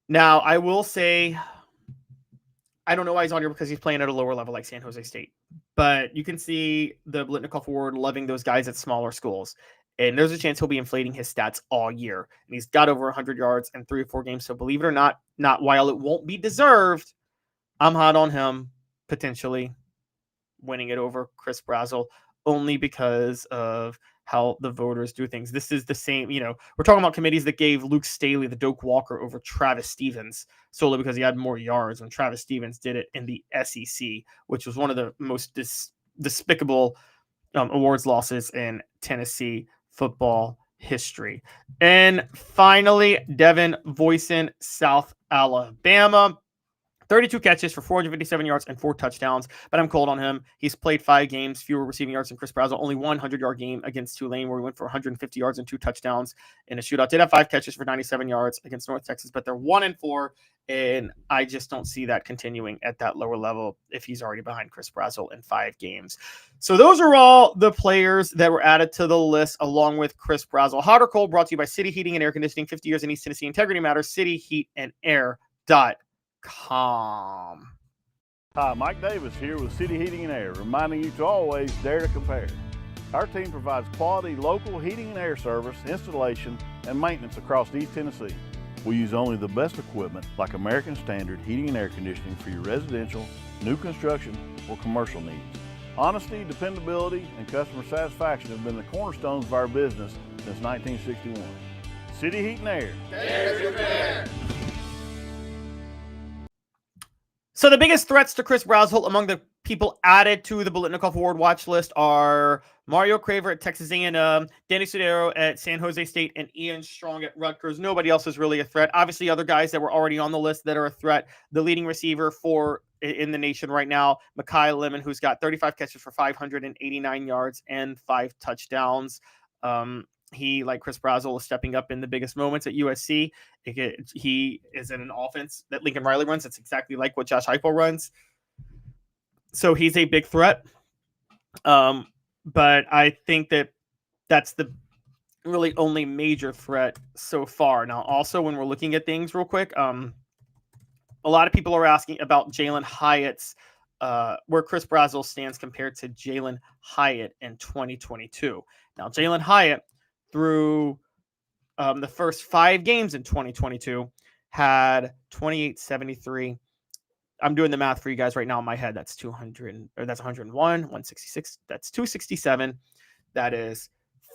Now, I will say, I don't know why he's on here because he's playing at a lower level like San Jose State, but you can see the Biletnikoff Award loving those guys at smaller schools, and there's a chance he'll be inflating his stats all year. And he's got over 100 yards in 3 or 4 games, so believe it or not while it won't be deserved, I'm hot on him potentially winning it over Chris Brazel only because of how the voters do things. This is the same, we're talking about committees that gave Luke Staley the Doak Walker over Travis Stevens solely because he had more yards when Travis Stevens did it in the SEC, which was one of the most despicable awards losses in Tennessee football history. And finally, Devin Voisin, South Alabama. 32 catches for 457 yards and 4 touchdowns, but I'm cold on him. He's played 5 games, fewer receiving yards than Chris Brazel, only 100-yard game against Tulane where he went for 150 yards and 2 touchdowns in a shootout. Did have 5 catches for 97 yards against North Texas, but they're 1-4 And I just don't see that continuing at that lower level if he's already behind Chris Brazel in 5 games. So those are all the players that were added to the list along with Chris Brazel. Hot or Cold brought to you by City Heating and Air Conditioning, 50 years in East Tennessee. Integrity matters. cityheatandair.com. Hi, Mike Davis here with City Heating and Air, reminding you to always dare to compare. Our team provides quality local heating and air service, installation, and maintenance across East Tennessee. We use only the best equipment like American Standard Heating and Air Conditioning for your residential, new construction, or commercial needs. Honesty, dependability, and customer satisfaction have been the cornerstones of our business since 1961. City Heat and Air. Dare to compare. So the biggest threats to Chris Brazel among the people added to the Biletnikoff Award watch list are Mario Craver at Texas A&M, Danny Sudero at San Jose State, and Ian Strong at Rutgers. Nobody else is really a threat. Obviously, other guys that were already on the list that are a threat. The leading receiver in the nation right now, Mekhi Lemon, who's got 35 catches for 589 yards and 5 touchdowns. He, like Chris Brazel, is stepping up in the biggest moments at USC. He is in an offense that Lincoln Riley runs. It's exactly like what Josh Heupel runs. So he's a big threat. But I think that's the really only major threat so far. Now, also, when we're looking at things real quick, a lot of people are asking about Jalen Hyatt's, where Chris Brazel stands compared to Jalen Hyatt in 2022. Now, Jalen Hyatt, through the first 5 games in 2022, had 28, 73. I'm doing the math for you guys right now in my head. That's 200, or that's 101, 166. That's 267. That is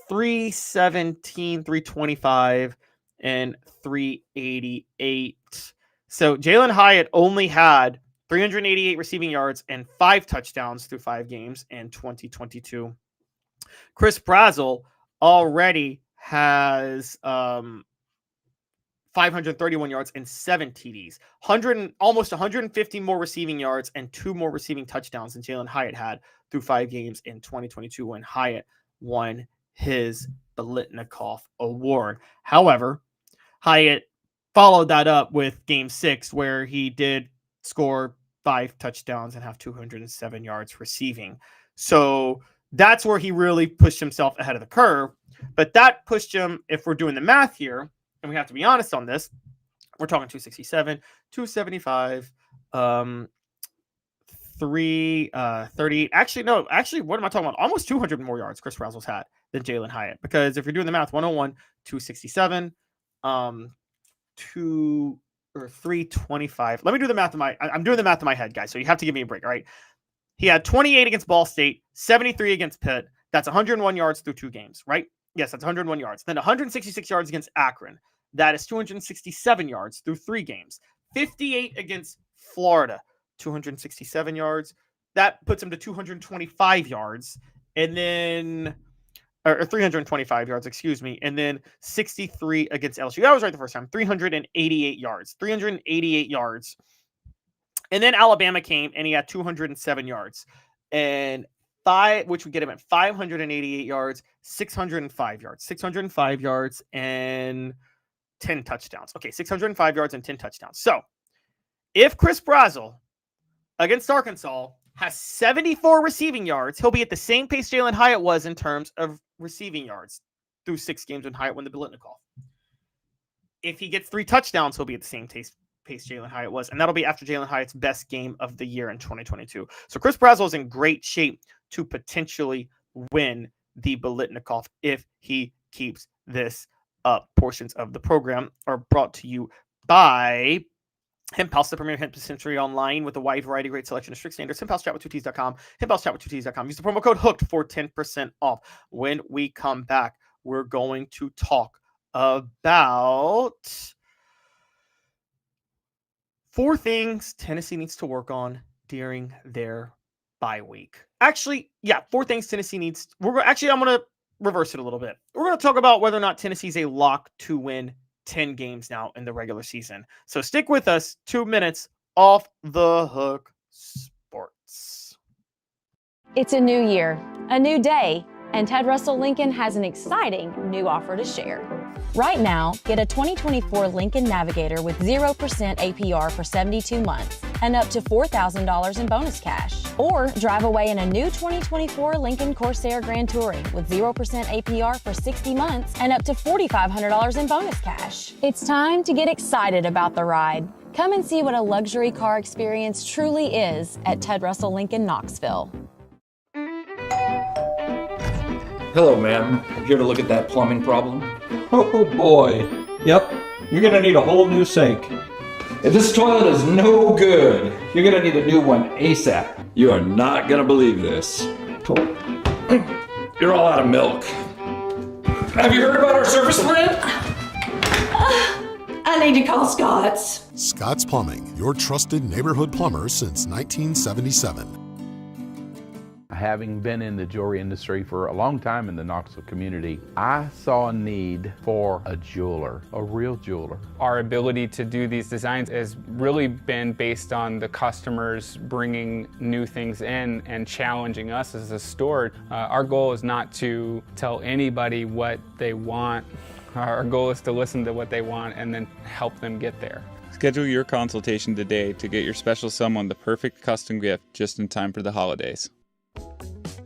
317, 325, and 388. So Jalen Hyatt only had 388 receiving yards and 5 touchdowns through 5 games in 2022. Chris Brazel already has 531 yards and 7 TDs, almost 150 more receiving yards and 2 more receiving touchdowns than Jalen Hyatt had through 5 games in 2022 when Hyatt won his Biletnikoff Award. However, Hyatt followed that up with Game 6, where he did score 5 touchdowns and have 207 yards receiving. So that's where he really pushed himself ahead of the curve. But that pushed him, if we're doing the math here, and we have to be honest on this, we're talking 267, 275, 338. Actually, what am I talking about? Almost 200 more yards Chris Brazel's had than Jalen Hyatt. Because if you're doing the math, 101, 267, 325. Let me do the math I'm doing the math in my head, guys. So you have to give me a break, all right? He had 28 against Ball State, 73 against Pitt. That's 101 yards through 2 games, right? Yes, that's 101 yards. Then 166 yards against Akron. That is 267 yards through 3 games. 58 against Florida, 267 yards. That puts him to 225 yards. And then, or 325 yards, excuse me. And then 63 against LSU. That was right the first time. 388 yards. 388 yards. And then Alabama came and he had 207 yards. And which would get him at 588 yards, 605 yards, 605 yards, and 10 touchdowns. Okay, 605 yards and 10 touchdowns. So if Chris Brazel against Arkansas has 74 receiving yards, he'll be at the same pace Jalen Hyatt was in terms of receiving yards through 6 games when Hyatt won the Biletnikoff. If he gets 3 touchdowns, he'll be at the same pace Jalen Hyatt was, and that'll be after Jalen Hyatt's best game of the year in 2022. So Chris Brazel is in great shape to potentially win the Biletnikoff if he keeps this up. Portions of the program are brought to you by Hemp House, the premier hemp dispensary online with a wide variety, great selection of strict standards. HempHouseChatWith2Ts.com. HempHouseChatWith2Ts.com. Use the promo code HOOKED for 10% off. When we come back, we're going to talk about 4 things Tennessee needs to work on during their bye week. Actually, 4 things Tennessee needs. I'm going to reverse it a little bit. We're going to talk about whether or not Tennessee's a lock to win 10 games now in the regular season. So stick with us. 2 minutes off the hook sports. It's a new year, a new day, And Ted Russell Lincoln has an exciting new offer to share. Right now, get a 2024 Lincoln Navigator with 0% APR for 72 months and up to $4,000 in bonus cash. Or drive away in a new 2024 Lincoln Corsair Grand Touring with 0% APR for 60 months and up to $4,500 in bonus cash. It's time to get excited about the ride. Come and see what a luxury car experience truly is at Ted Russell Lincoln Knoxville. Hello, ma'am. Here to look at that plumbing problem? Oh boy. Yep, you're gonna need a whole new sink. If this toilet is no good, you're gonna need a new one ASAP. You are not gonna believe this. You're all out of milk. Have you heard about our service plan? I need to call Scott's. Scott's Plumbing, your trusted neighborhood plumber since 1977. Having been in the jewelry industry for a long time in the Knoxville community, I saw a need for a jeweler, a real jeweler. Our ability to do these designs has really been based on the customers bringing new things in and challenging us as a store. Our goal is not to tell anybody what they want. Our goal is to listen to what they want and then help them get there. Schedule your consultation today to get your special someone the perfect custom gift just in time for the holidays.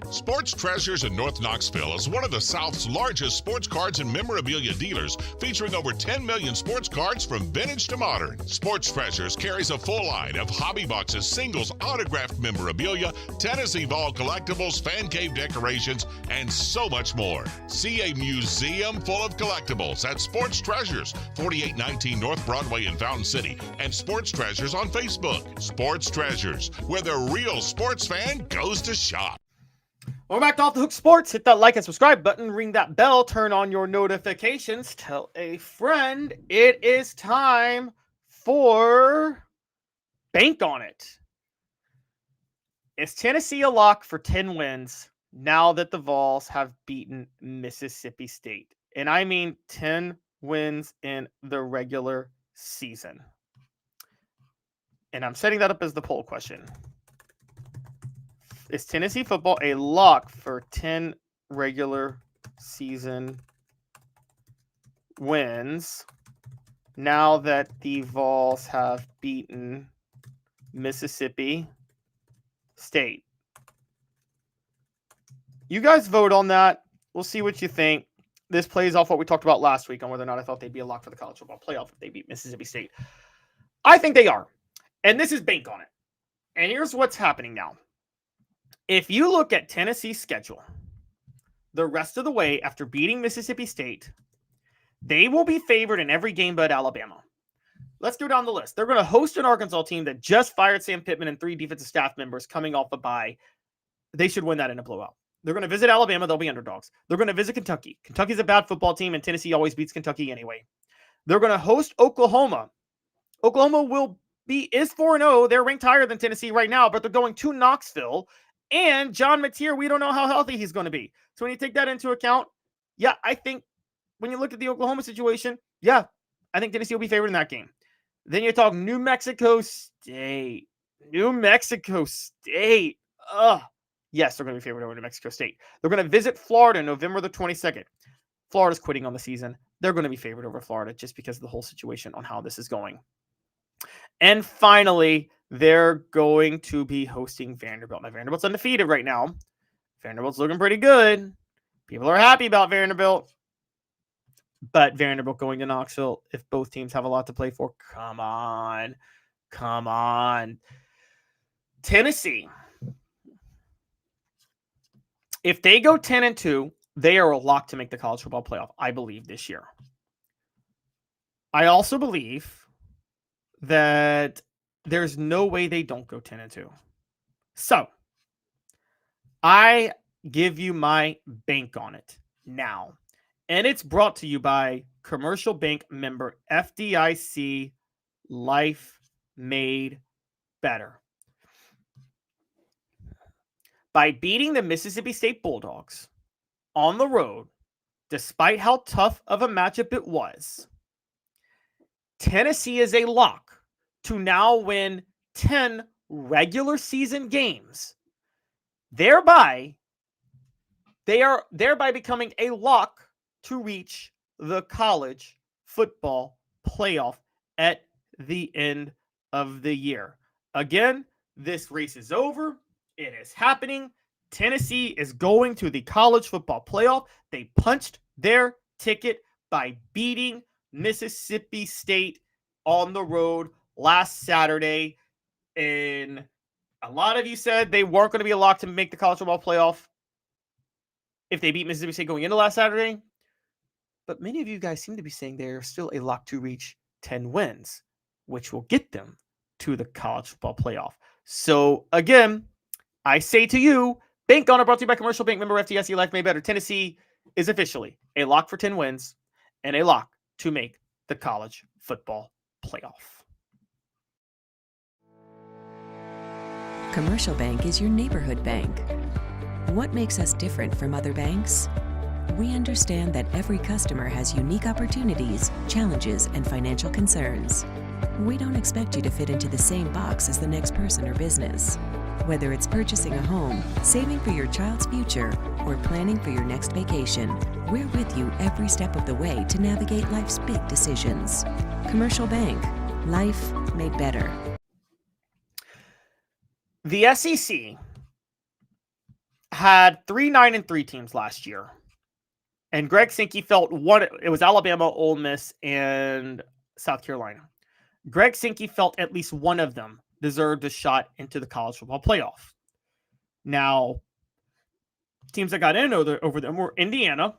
Sports Treasures in North Knoxville is one of the South's largest sports cards and memorabilia dealers, featuring over 10 million sports cards from vintage to modern. Sports Treasures carries a full line of hobby boxes, singles, autographed memorabilia, Tennessee Vol collectibles, fan cave decorations, and so much more. See a museum full of collectibles at Sports Treasures, 4819 North Broadway in Fountain City, and Sports Treasures on Facebook. Sports Treasures, where the real sports fan goes to shop. Welcome back to Off the Hook Sports. Hit that like and subscribe button, ring that bell, turn on your notifications, tell a friend. It is time for Bank on It. Is Tennessee a lock for 10 wins now that the Vols have beaten Mississippi State? And I mean 10 wins in the regular season. And I'm setting that up as the poll question. Is Tennessee football a lock for 10 regular season wins now that the Vols have beaten Mississippi State? You guys vote on that. We'll see what you think. This plays off what we talked about last week on whether or not I thought they'd be a lock for the college football playoff if they beat Mississippi State. I think they are. And this is Bank on It. And here's what's happening now. If you look at Tennessee's schedule, the rest of the way after beating Mississippi State, they will be favored in every game but Alabama. Let's go down the list. They're going to host an Arkansas team that just fired Sam Pittman and 3 defensive staff members coming off a bye. They should win that in a blowout. They're going to visit Alabama. They'll be underdogs. They're going to visit Kentucky. Kentucky's a bad football team, and Tennessee always beats Kentucky anyway. They're going to host Oklahoma. Oklahoma is 4-0. They're ranked higher than Tennessee right now, but they're going to Knoxville. And John Mateer, we don't know how healthy he's going to be. So when you take that into account, yeah, I think when you look at the Oklahoma situation, yeah, I think Tennessee will be favored in that game. Then you talk New Mexico State. New Mexico State. Yes, they're going to be favored over New Mexico State. They're going to visit Florida November the 22nd. Florida's quitting on the season. They're going to be favored over Florida just because of the whole situation on how this is going. And finally, they're going to be hosting Vanderbilt. Now, Vanderbilt's undefeated right now. Vanderbilt's looking pretty good. People are happy about Vanderbilt. But Vanderbilt going to Knoxville, if both teams have a lot to play for, come on. Come on. Tennessee, if they go 10-2, they are a lock to make the college football playoff, I believe, this year. I also believe that there's no way they don't go 10-2. So, I give you my bank on it now. And it's brought to you by Commercial Bank member FDIC Life Made Better. By beating the Mississippi State Bulldogs on the road, despite how tough of a matchup it was, Tennessee is a lock to now win 10 regular season games, thereby They are thereby becoming a lock to reach the college football playoff at the end of the year. Again, this race is over. It is happening. Tennessee is going to the college football playoff. They punched their ticket by beating Mississippi State on the road last Saturday. And a lot of you said they weren't going to be a lock to make the college football playoff if they beat Mississippi State going into last Saturday. But many of you guys seem to be saying they're still a lock to reach 10 wins, which will get them to the college football playoff. So again, I say to you, bank on it, brought to you by Commercial Bank, member FDIC, Life Made Better. Tennessee is officially a lock for 10 wins and a lock to make the college football playoff. Commercial Bank is your neighborhood bank. What makes us different from other banks? We understand that every customer has unique opportunities, challenges, and financial concerns. We don't expect you to fit into the same box as the next person or business. Whether it's purchasing a home, saving for your child's future, or planning for your next vacation, we're with you every step of the way to navigate life's big decisions. Commercial Bank. Life made better. The SEC had 3 9-3 teams last year. And Greg Sankey felt it was Alabama, Ole Miss, and South Carolina. Greg Sankey felt at least one of them deserved a shot into the college football playoff. Now, teams that got in over them were Indiana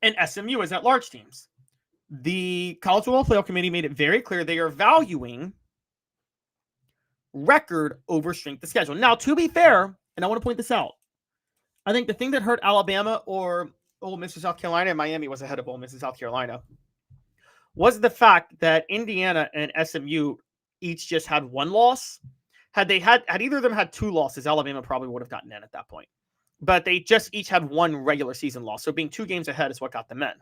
and SMU as at-large teams. The college football playoff committee made it very clear they are valuing record over strength of schedule. Now, to be fair, and I want to point this out, I think the thing that hurt Alabama or Ole Miss or South Carolina, and Miami was ahead of Ole Miss and South Carolina, was the fact that Indiana and SMU each just had one loss. Had either of them had 2 losses, Alabama probably would have gotten in at that point. But they just each had 1 regular season loss. So being 2 games ahead is what got them in.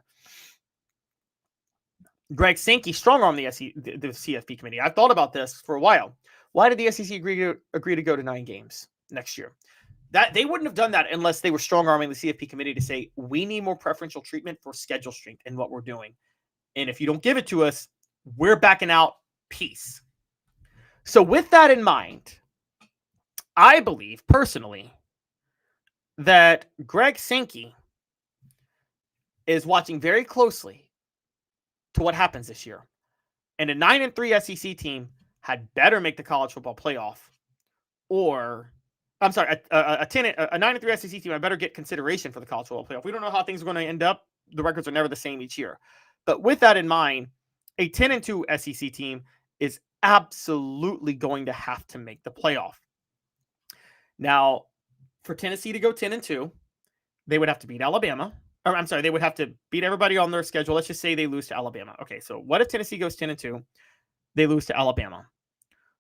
Greg Sankey strong-armed the CFP committee. I've thought about this for a while. Why did the SEC agree to go to 9 games next year? That they wouldn't have done that unless they were strong-arming the CFP committee to say, we need more preferential treatment for schedule strength in what we're doing. And if you don't give it to us, we're backing out. Peace. So with that in mind, I believe personally that Greg Sankey is watching very closely to what happens this year. And a 9-3 SEC team had better make the college football playoff, or I'm sorry, a 9-3 SEC team, I better get consideration for the college football playoff. We don't know how things are going to end up. The records are never the same each year. But with that in mind, a 10-2 SEC team is absolutely going to have to make the playoff. Now, for Tennessee to go 10-2, they would have to beat Alabama. Or I'm sorry, they would have to beat everybody on their schedule. Let's just say they lose to Alabama. Okay, so what if Tennessee goes 10-2? They lose to Alabama.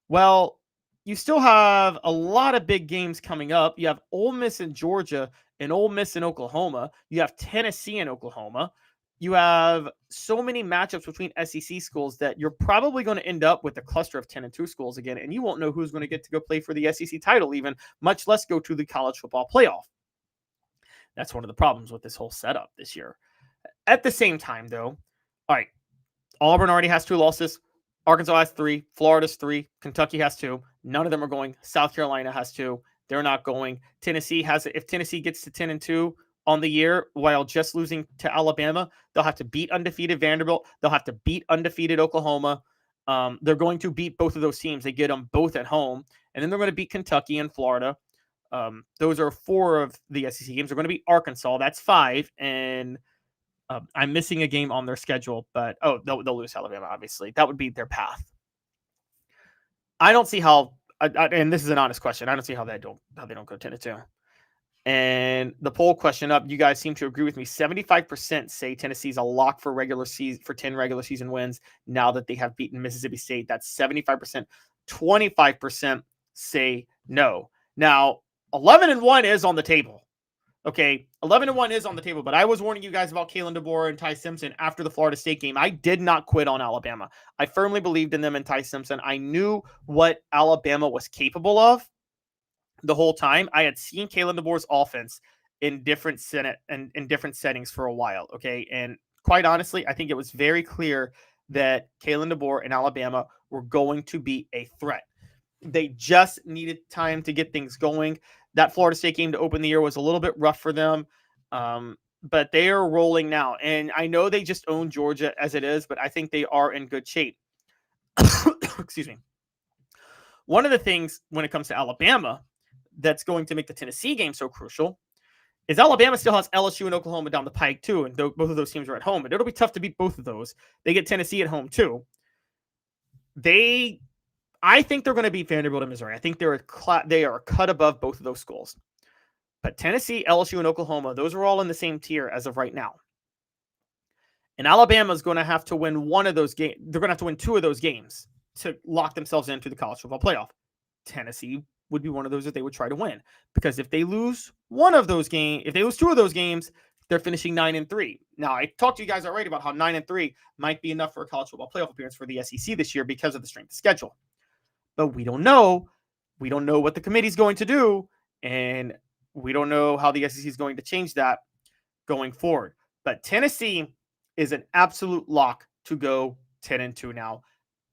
Well, you still have a lot of big games coming up. You have Ole Miss in Georgia and Ole Miss in Oklahoma. You have Tennessee in Oklahoma. You have so many matchups between SEC schools that you're probably going to end up with a cluster of 10-2 schools again, and you won't know who's going to get to go play for the SEC title even, much less go to the college football playoff. That's one of the problems with this whole setup this year. At the same time, though, all right, Auburn already has 2 losses. Arkansas has 3. Florida's 3. Kentucky has 2. None of them are going. South Carolina has 2. They're not going. Tennessee has it. If Tennessee gets to 10-2 on the year while just losing to Alabama, they'll have to beat undefeated Vanderbilt. They'll have to beat undefeated Oklahoma. They're going to beat both of those teams. They get them both at home. And then they're going to beat Kentucky and Florida. Those are 4 of the SEC games. They're going to beat Arkansas. That's 5. And I'm missing a game on their schedule, but they'll lose to Alabama, obviously. That would be their path. I don't see how, and this is an honest question, I don't see how they don't go 10-2. And the poll question up, you guys seem to agree with me. 75% say Tennessee's a lock for 10 regular season wins now that they have beaten Mississippi State. That's 75%. 25% say no. Now, 11-1 is on the table. Okay, 11-1 is on the table, but I was warning you guys about Kalen DeBoer and Ty Simpson after the Florida State game. I did not quit on Alabama. I firmly believed in them and Ty Simpson. I knew what Alabama was capable of the whole time. I had seen Kalen DeBoer's offense in different settings for a while. Okay. And quite honestly, I think it was very clear that Kalen DeBoer and Alabama were going to be a threat. They just needed time to get things going. That Florida State game to open the year was a little bit rough for them. But they are rolling now. And I know they just own Georgia as it is, but I think they are in good shape. Excuse me. One of the things when it comes to Alabama that's going to make the Tennessee game so crucial is Alabama still has LSU and Oklahoma down the pike too, and both of those teams are at home. But it'll be tough to beat both of those. They get Tennessee at home too. I think they're going to beat Vanderbilt and Missouri. I think they are a cut above both of those schools. But Tennessee, LSU, and Oklahoma, those are all in the same tier as of right now. And Alabama is going to have to win one of those games. They're going to have to win two of those games to lock themselves into the college football playoff. Tennessee would be one of those that they would try to win, because if they lose one of those games, if they lose two of those games, they're finishing 9-3. Now, I talked to you guys already about how 9-3 might be enough for a college football playoff appearance for the SEC this year because of the strength of schedule. But we don't know. We don't know what the committee's going to do, and we don't know how the SEC is going to change that going forward. But Tennessee is an absolute lock to go 10-2 now.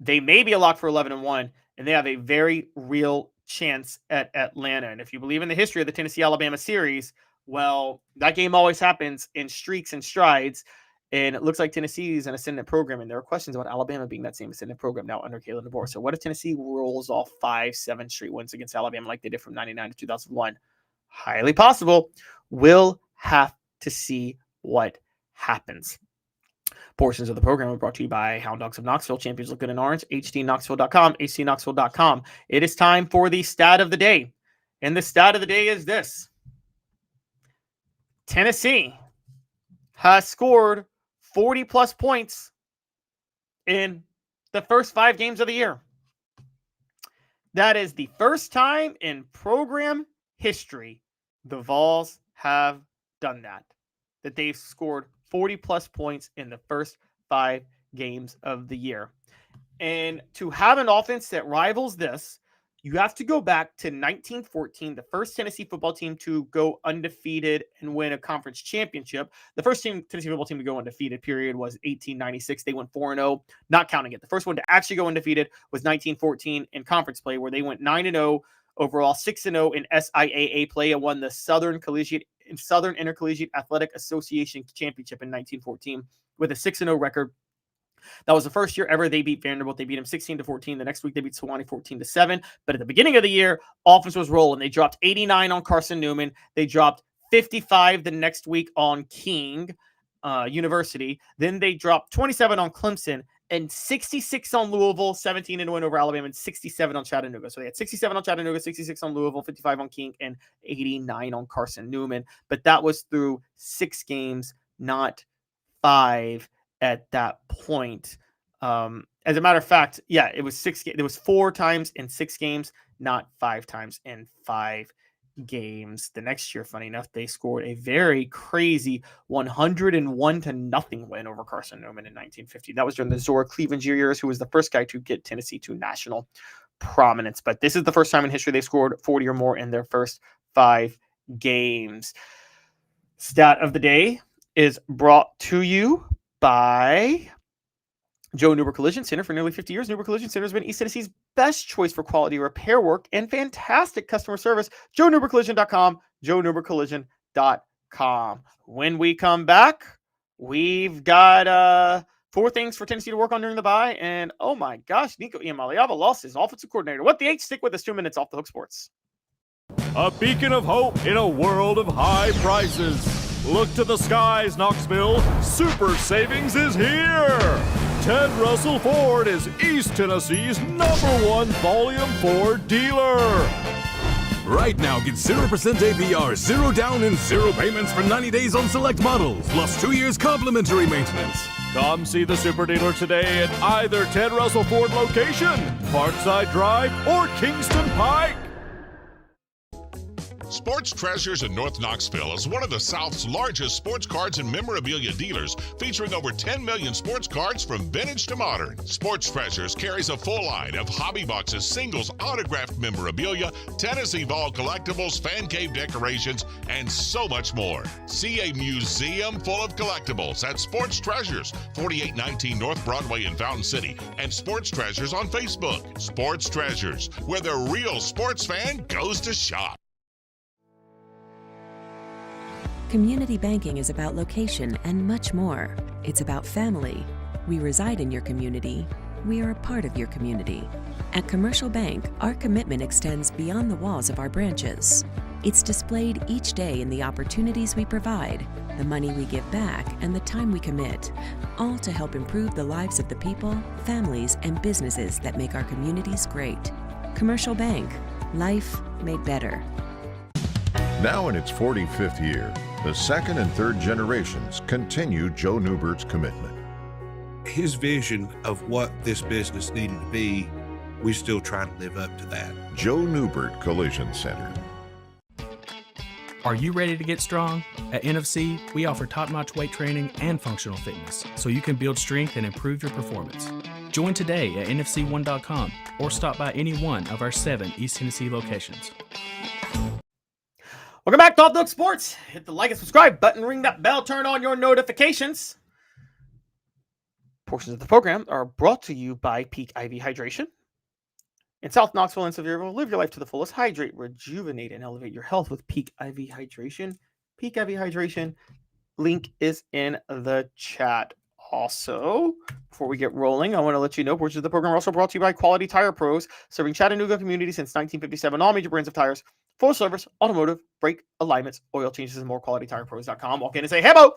They may be a lock for 11-1, and they have a very real chance at Atlanta. And if you believe in the history of the Tennessee-Alabama series, well, that game always happens in streaks and strides. And it looks like Tennessee is an ascendant program, and there are questions about Alabama being that same ascendant program now under Kalen DeBoer. So what if Tennessee rolls off 5-7 straight wins against Alabama like they did from 99 to 2001? Highly possible. We'll have to see what happens. Portions of the program are brought to you by HoundDogs of Knoxville, champions look good in orange, hdknoxville.com, hdknoxville.com. It is time for the stat of the day. And the stat of the day is this. Tennessee has scored 40-plus points in the first 5 games of the year. That is the first time in program history the Vols have done that they've scored 40-plus points in the first 5 games of the year. And to have an offense that rivals this, you have to go back to 1914, the first Tennessee football team to go undefeated and win a conference championship. The first Tennessee football team to go undefeated, period, was 1896. They went 4-0, not counting it. The first one to actually go undefeated was 1914 in conference play, where they went 9-0 overall, 6-0 in SIAA play, and won the Southern Intercollegiate Athletic Association Championship in 1914 with a 6-0 record. That was the first year ever they beat Vanderbilt. They beat them 16-14. The next week they beat Sewanee 14-7. But at the beginning of the year, offense was rolling. They dropped 89 on Carson Newman. They dropped 55 the next week on King University. Then they dropped 27 on Clemson and 66 on Louisville, 17-win over Alabama, and 67 on Chattanooga. So they had 67 on Chattanooga, 66 on Louisville, 55 on King, and 89 on Carson Newman. But that was through 6 games, not 5 at that point. As a matter of fact, yeah, it was 6. It was 4 times in 6 games, not 5 times in 5 games. The next year, funny enough, they scored a very crazy 101-0 win over Carson Newman in 1950. That was during the Zora Cleveland years, who was the first guy to get Tennessee to national prominence. But this is the first time in history they scored 40 or more in their first 5 games. Stat of the day is brought to you by Joe Neubert Collision Center. For nearly 50 years, Neubert Collision Center has been East Tennessee's best choice for quality repair work and fantastic customer service. JoeNeubertCollision.com, JoeNeubertCollision.com. When we come back, we've got 4 things for Tennessee to work on during the bye. And oh my gosh, Nico Iamaleava lost his offensive coordinator. What the H? Stick with us. 2 minutes off the Hook Sports. A beacon of hope in a world of high prices. Look to the skies, Knoxville. Super Savings is here. Ted Russell Ford is East Tennessee's #1 Volume 4 dealer. Right now, get 0% APR, 0 down, and 0 payments for 90 days on select models, plus 2 years complimentary maintenance. Come see the super dealer today at either Ted Russell Ford location, Parkside Drive, or Kingston Pike. Sports Treasures in North Knoxville is one of the South's largest sports cards and memorabilia dealers, featuring over 10 million sports cards from vintage to modern. Sports Treasures carries a full line of hobby boxes, singles, autographed memorabilia, Tennessee Vol collectibles, fan cave decorations, and so much more. See a museum full of collectibles at Sports Treasures, 4819 North Broadway in Fountain City, and Sports Treasures on Facebook. Sports Treasures, where the real sports fan goes to shop. Community banking is about location and much more. It's about family. We reside in your community. We are a part of your community. At Commercial Bank, our commitment extends beyond the walls of our branches. It's displayed each day in the opportunities we provide, the money we give back, and the time we commit, all to help improve the lives of the people, families, and businesses that make our communities great. Commercial Bank, life made better. Now in its 45th year, the second and third generations continue Joe Neubert's commitment. His vision of what this business needed to be, we still try to live up to that. Joe Neubert Collision Center. Are you ready to get strong? At NFC, we offer top-notch weight training and functional fitness, so you can build strength and improve your performance. Join today at NFC1.com or stop by any one of our 7 East Tennessee locations. Welcome back to HoundDogs Sports. Hit the like and subscribe button, ring that bell, turn on your notifications. Portions of the program are brought to you by Peak IV Hydration. In South Knoxville and Sevierville, live your life to the fullest. Hydrate, rejuvenate, and elevate your health with Peak IV Hydration. Peak IV Hydration. Link is in the chat. Also, before we get rolling, I want to let you know portions of the program are also brought to you by Quality Tire Pros, serving Chattanooga community since 1957. All major brands of tires, full service, automotive, brake, alignments, oil changes, and more. QualityTirePros.com. Walk in and say, "Hey, Bo!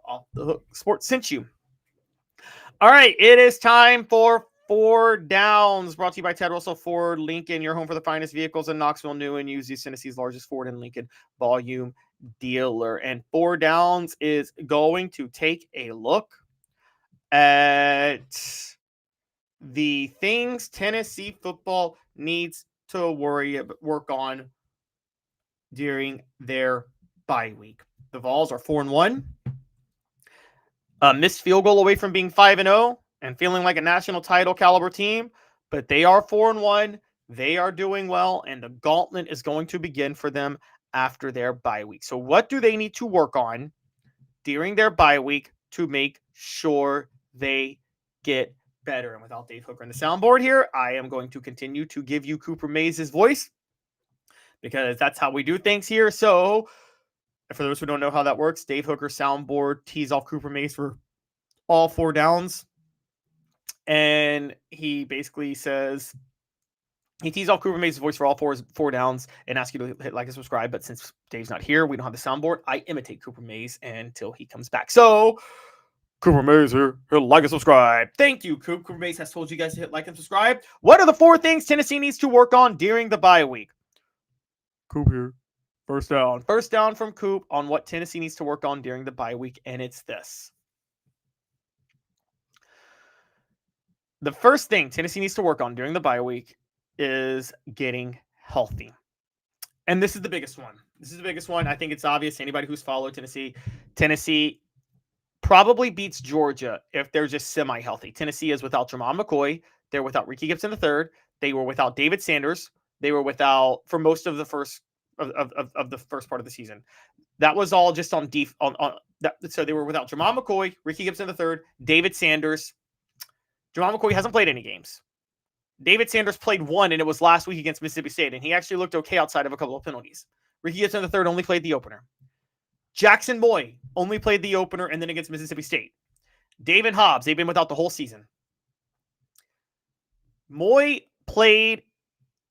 Off the Hook Sports sent you." All right, it is time for 4 Downs, brought to you by Ted Russell Ford, Lincoln, your home for the finest vehicles in Knoxville, new and used, Tennessee's largest Ford and Lincoln volume dealer. And 4 Downs is going to take a look at the things Tennessee football needs to work on during their bye week. The Vols are 4-1. A missed field goal away from being 5-0 and feeling like a national title caliber team, but they are 4-1. They are doing well, and the gauntlet is going to begin for them after their bye week. So what do they need to work on during their bye week to make sure they get better? And without Dave Hooker on the soundboard here, I am going to continue to give you Cooper Mays' voice because that's how we do things here. So for those who don't know how that works, Dave Hooker soundboard tees off Cooper Mays for all 4 downs. And he basically says, he tees off Cooper Mays' voice for all 4 downs and asks you to hit like and subscribe. But since Dave's not here, we don't have the soundboard. I imitate Cooper Mays until he comes back. So Cooper Mays here, hit like and subscribe. Thank you, Coop. Cooper Mays has told you guys to hit like and subscribe. What are the 4 things Tennessee needs to work on during the bye week? Coop here. First down. First down from Coop on what Tennessee needs to work on during the bye week, and it's this. The first thing Tennessee needs to work on during the bye week is getting healthy. And this is the biggest one. This is the biggest one. I think it's obvious to anybody who's followed Tennessee. Tennessee probably beats Georgia if they're just semi-healthy. Tennessee is without Jermon McCoy. They're without Ricky Gibson III. They were without David Sanders. They were without, for most of the first of the first part of the season. That was all just on that. So they were without Jermon McCoy, Ricky Gibson III, David Sanders. Jermon McCoy hasn't played any games. David Sanders played 1, and it was last week against Mississippi State, and he actually looked okay outside of a couple of penalties. Ricky Gibson III only played the opener. Jackson Boy only played the opener and then against Mississippi State. David Hobbs, they've been without the whole season. Moy played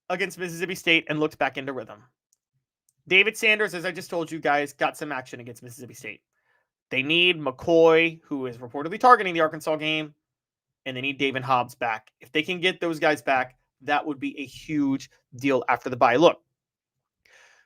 against Mississippi State and looked back into rhythm. David Sanders, as I just told you guys, got some action against Mississippi State. They need McCoy, who is reportedly targeting the Arkansas game, and they need David Hobbs back. If they can get those guys back, that would be a huge deal after the bye. Look,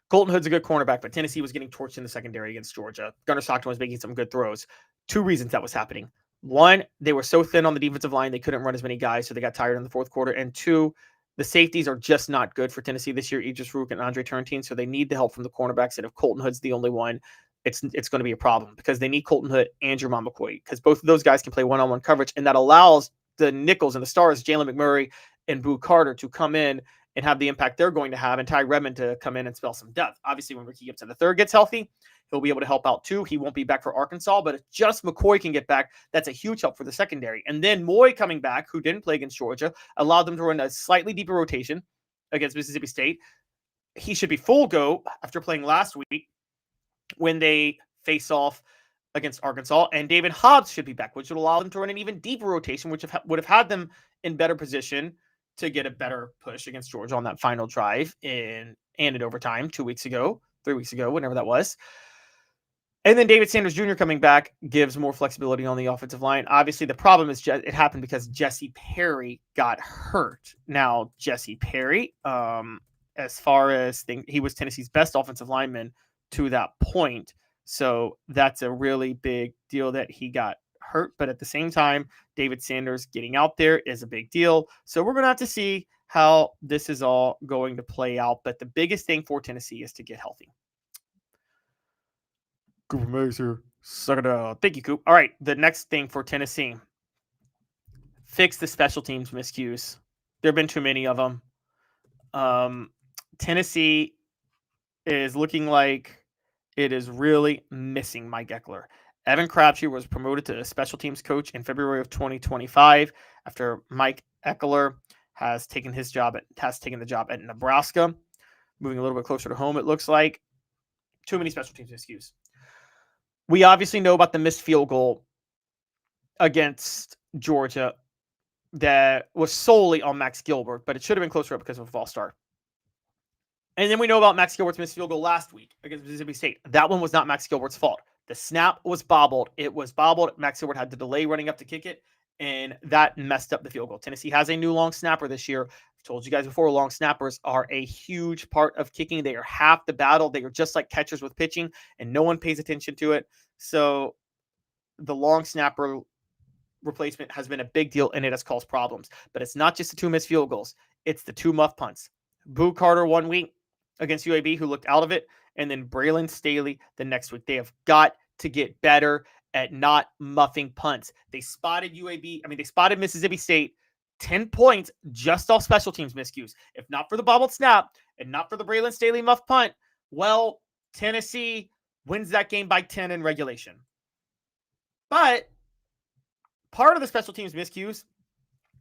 Colton Hood's a good cornerback, but Tennessee was getting torched in the secondary against Georgia. Gunnar Stockton was making some good throws. 2 reasons that was happening. 1, they were so thin on the defensive line, they couldn't run as many guys, so they got tired in the fourth quarter. And 2, The safeties are just not good for Tennessee this year. Idris Rook and Andre Turrentine, so they need the help from the cornerbacks. And if Colton Hood's the only one, it's going to be a problem because they need Colton Hood and Jermon McCoy because both of those guys can play one-on-one coverage, and that allows the nickels and the stars, Jalen McMurray and Boo Carter, to come in and have the impact they're going to have, and Ty Redmond to come in and spell some depth. Obviously, when Ricky Gibson III gets healthy, he'll be able to help out too. He won't be back for Arkansas, but if just McCoy can get back, that's a huge help for the secondary. And then Moy coming back, who didn't play against Georgia, allowed them to run a slightly deeper rotation against Mississippi State. He should be full go after playing last week when they face off against Arkansas. And David Hobbs should be back, which would allow them to run an even deeper rotation, which would have had them in better position to get a better push against Georgia on that final drive and in overtime 3 weeks ago, whenever that was. And then David Sanders Jr. coming back gives more flexibility on the offensive line. Obviously, the problem is it happened because Jesse Perry got hurt. Now, Jesse Perry, as far as he was Tennessee's best offensive lineman to that point. So that's a really big deal that he got hurt. But at the same time, David Sanders getting out there is a big deal. So we're going to have to see how this is all going to play out. But the biggest thing for Tennessee is to get healthy. Cooper Mays here. Suck it out. Thank you, Coop. All right, the next thing for Tennessee. Fix the special teams miscues. There have been too many of them. Tennessee is looking like it is really missing Mike Eckler. Evan Crabtree was promoted to special teams coach in February of 2025 after Mike Eckler has taken the job at Nebraska. Moving a little bit closer to home, it looks like. Too many special teams miscues. We obviously know about the missed field goal against Georgia that was solely on Max Gilbert, but it should have been closer up because of a false start. And then we know about Max Gilbert's missed field goal last week against Mississippi State. That one was not Max Gilbert's fault. The snap was bobbled. It was bobbled. Max Gilbert had to delay running up to kick it, and that messed up the field goal. Tennessee has a new long snapper this year. I've told you guys before, long snappers are a huge part of kicking. They are half the battle. They are just like catchers with pitching, and no one pays attention to it. So the long snapper replacement has been a big deal, and it has caused problems. But it's not just the two missed field goals. It's the two muff punts. Boo Carter 1 week against UAB, who looked out of it, and then Braylon Staley the next week. They have got to get better at not muffing punts. They spotted Mississippi State 10 points just off special teams miscues. If not for the bobbled snap and not for the Braylon Staley muff punt, well, Tennessee wins that game by 10 in regulation. But part of the special teams miscues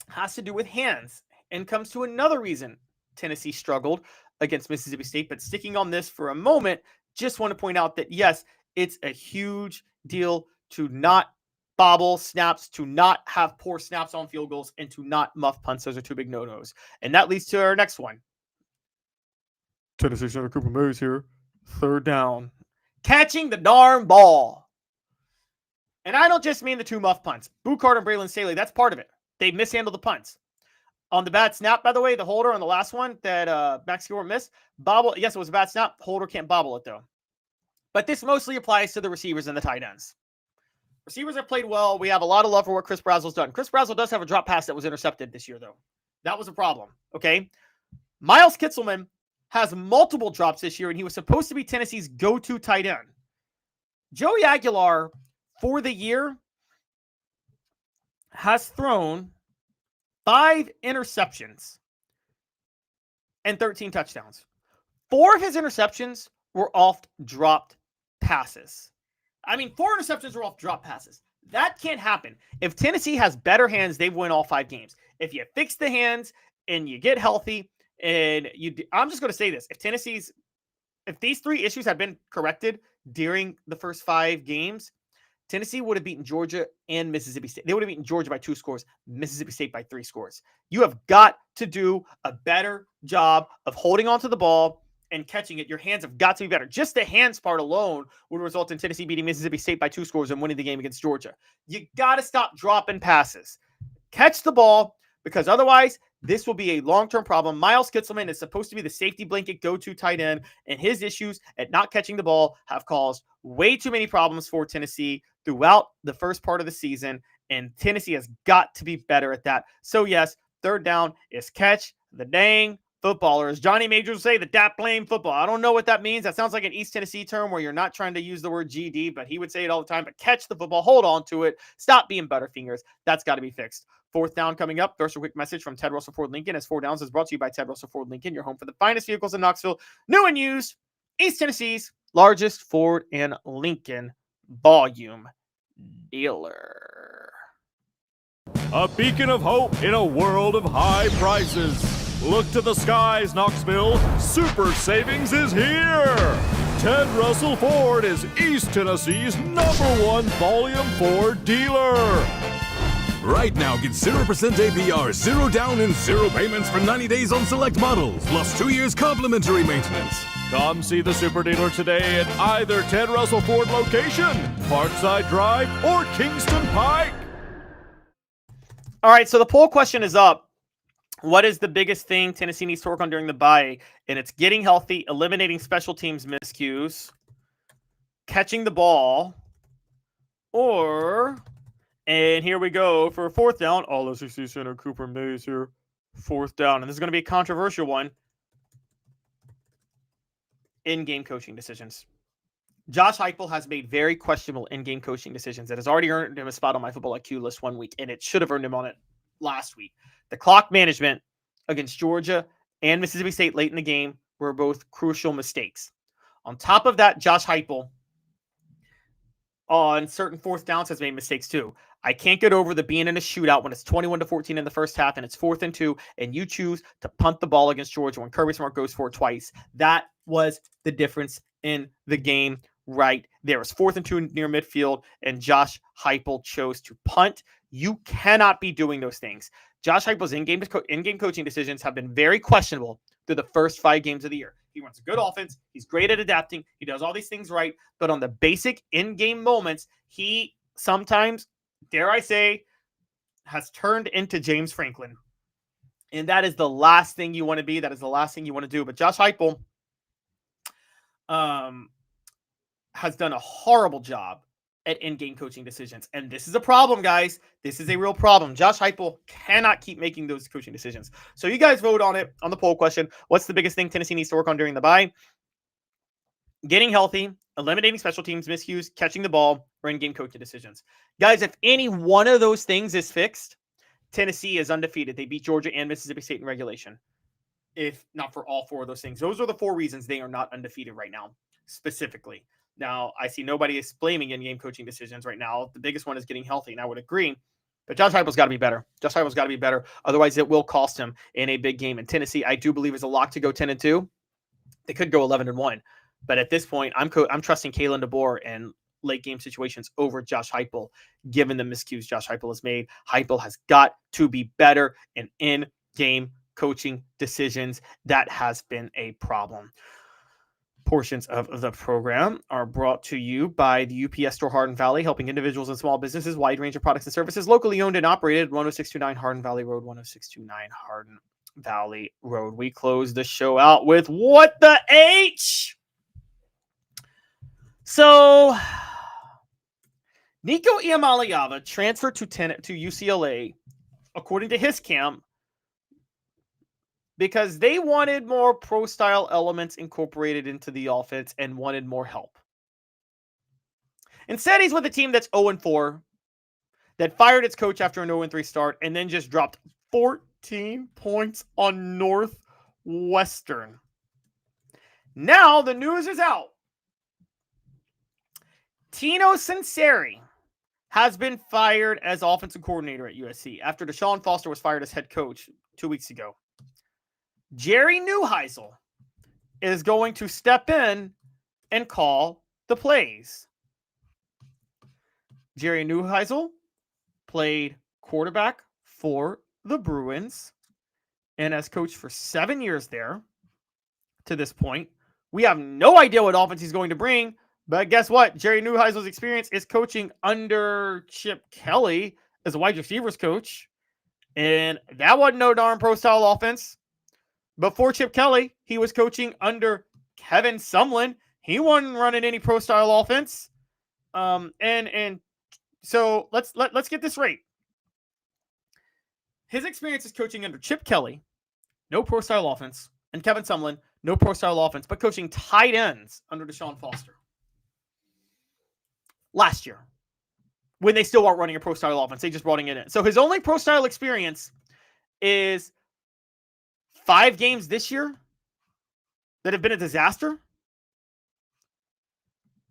has to do with hands and comes to another reason Tennessee struggled against Mississippi State. But sticking on this for a moment, just want to point out that, yes, it's a huge deal to not bobble snaps, to not have poor snaps on field goals, and to not muff punts. Those are two big no-nos. And that leads to our next one. Tennessee Senator Cooper Mays here. Third down. Catching the darn ball. And I don't just mean the two muff punts. Boo Carter and Braylon Staley, that's part of it. They mishandled the punts. On the bad snap, by the way, the holder on the last one that Max Gilbert missed, bobble. Yes, it was a bad snap. Holder can't bobble it, though. But this mostly applies to the receivers and the tight ends. Receivers have played well. We have a lot of love for what Chris Brazel's done. Chris Brazel does have a drop pass that was intercepted this year, though. That was a problem, okay? Miles Kitselman has multiple drops this year, and he was supposed to be Tennessee's go-to tight end. Joey Aguilar, for the year, has thrown 5 interceptions and 13 touchdowns. 4 of his interceptions were off dropped passes. 4 interceptions were off drop passes. That can't happen. If Tennessee has better hands, they win all 5 games. If you fix the hands and you get healthy, and I'm just going to say this. If these 3 issues had been corrected during the first 5 games, Tennessee would have beaten Georgia and Mississippi State. They would have beaten Georgia by 2 scores, Mississippi State by 3 scores. You have got to do a better job of holding onto the ball and catching it. Your hands have got to be better. Just the hands part alone would result in Tennessee beating Mississippi State by 2 scores and winning the game against Georgia. You got to stop dropping passes. Catch the ball, because otherwise this will be a long-term problem. Miles Kitselman is supposed to be the safety blanket go-to tight end, and his issues at not catching the ball have caused way too many problems for Tennessee throughout the first part of the season, and Tennessee has got to be better at that. So yes, third down is catch the dang footballer. As Johnny Majors would say, the dap blame football. I don't know what that means. That sounds like an East Tennessee term where you're not trying to use the word GD, but he would say it all the time. But catch the football, hold on to it, stop being butterfingers. That's got to be fixed. Fourth down coming up. First, a quick message from Ted Russell Ford Lincoln, as Four Downs is brought to you by Ted Russell Ford Lincoln, your home for the finest vehicles in Knoxville, new and used, East Tennessee's largest Ford and Lincoln volume dealer. A beacon of hope in a world of high prices. Look to the skies, Knoxville. Super savings is here. Ted Russell Ford is East Tennessee's #1 volume Ford dealer. Right now, get 0% APR, 0 down, and 0 payments for 90 days on select models, plus 2 years complimentary maintenance. Come see the super dealer today at either Ted Russell Ford location, Parkside Drive, or Kingston Pike. All right, so the poll question is up. What is the biggest thing Tennessee needs to work on during the bye? And it's getting healthy, eliminating special teams miscues, catching the ball, or, and here we go for a fourth down. All SEC center Cooper Mays here. Fourth down. And this is going to be a controversial one. In-game coaching decisions. Josh Heupel has made very questionable in-game coaching decisions that has already earned him a spot on my football IQ list 1 week, and it should have earned him on it last week. The clock management against Georgia and Mississippi State late in the game were both crucial mistakes. On top of that, Josh Heupel on certain fourth downs has made mistakes too. I can't get over the being in a shootout when it's 21-14 in the first half and it's 4th and 2, and you choose to punt the ball against Georgia when Kirby Smart goes for it twice. That was the difference in the game right there. It was 4th and 2 near midfield, and Josh Heupel chose to punt. You cannot be doing those things. Josh Heupel's in-game coaching decisions have been very questionable through the first 5 games of the year. He runs a good offense. He's great at adapting. He does all these things right. But on the basic in-game moments, he sometimes, dare I say, has turned into James Franklin. And that is the last thing you want to be. That is the last thing you want to do. But Josh Heupel has done a horrible job at in-game coaching decisions. And this is a problem, guys. This is a real problem. Josh Heupel cannot keep making those coaching decisions. So you guys vote on it, on the poll question. What's the biggest thing Tennessee needs to work on during the bye? Getting healthy, eliminating special teams miscues, catching the ball, or in-game coaching decisions. Guys, if any one of those things is fixed, Tennessee is undefeated. They beat Georgia and Mississippi State in regulation. If not for all 4 of those things. Those are the 4 reasons they are not undefeated right now, specifically. Now, I see nobody is blaming in-game coaching decisions right now. The biggest one is getting healthy, and I would agree. But Josh Heupel's got to be better. Josh Heupel's got to be better. Otherwise, it will cost him in a big game. And Tennessee, I do believe, is a lock to go 10-2. They could go 11-1. But at this point, I'm trusting Kalen DeBoer and late game situations over Josh Heupel, given the miscues Josh Heupel has made. Heupel has got to be better in game coaching decisions. That has been a problem. Portions of the program are brought to you by the UPS Store Hardin Valley, helping individuals and small businesses, wide range of products and services, locally owned and operated, 10629 Hardin Valley Road, 10629 Hardin Valley Road. We close the show out with what the H? So, Nico Iamaleava transferred to UCLA, according to his camp, because they wanted more pro-style elements incorporated into the offense and wanted more help. Instead, he's with a team that's 0-4, that fired its coach after an 0-3 start, and then just dropped 14 points on Northwestern. Now, the news is out. Tino Sunseri has been fired as offensive coordinator at USC after Deshaun Foster was fired as head coach 2 weeks ago. Jerry Neuheisel is going to step in and call the plays. Jerry Neuheisel played quarterback for the Bruins and has coached for 7 years there to this point. We have no idea what offense he's going to bring, but guess what? Jerry Neuheisel's experience is coaching under Chip Kelly as a wide receivers coach, and that wasn't no darn pro-style offense. Before Chip Kelly, he was coaching under Kevin Sumlin. He wasn't running any pro-style offense. And so let's get this right. His experience is coaching under Chip Kelly no pro-style offense, and Kevin Sumlin, no pro-style offense, but coaching tight ends under Deshaun Foster. Last year, when they still weren't running a pro-style offense, they just brought it in. So his only pro-style experience is 5 games this year that have been a disaster.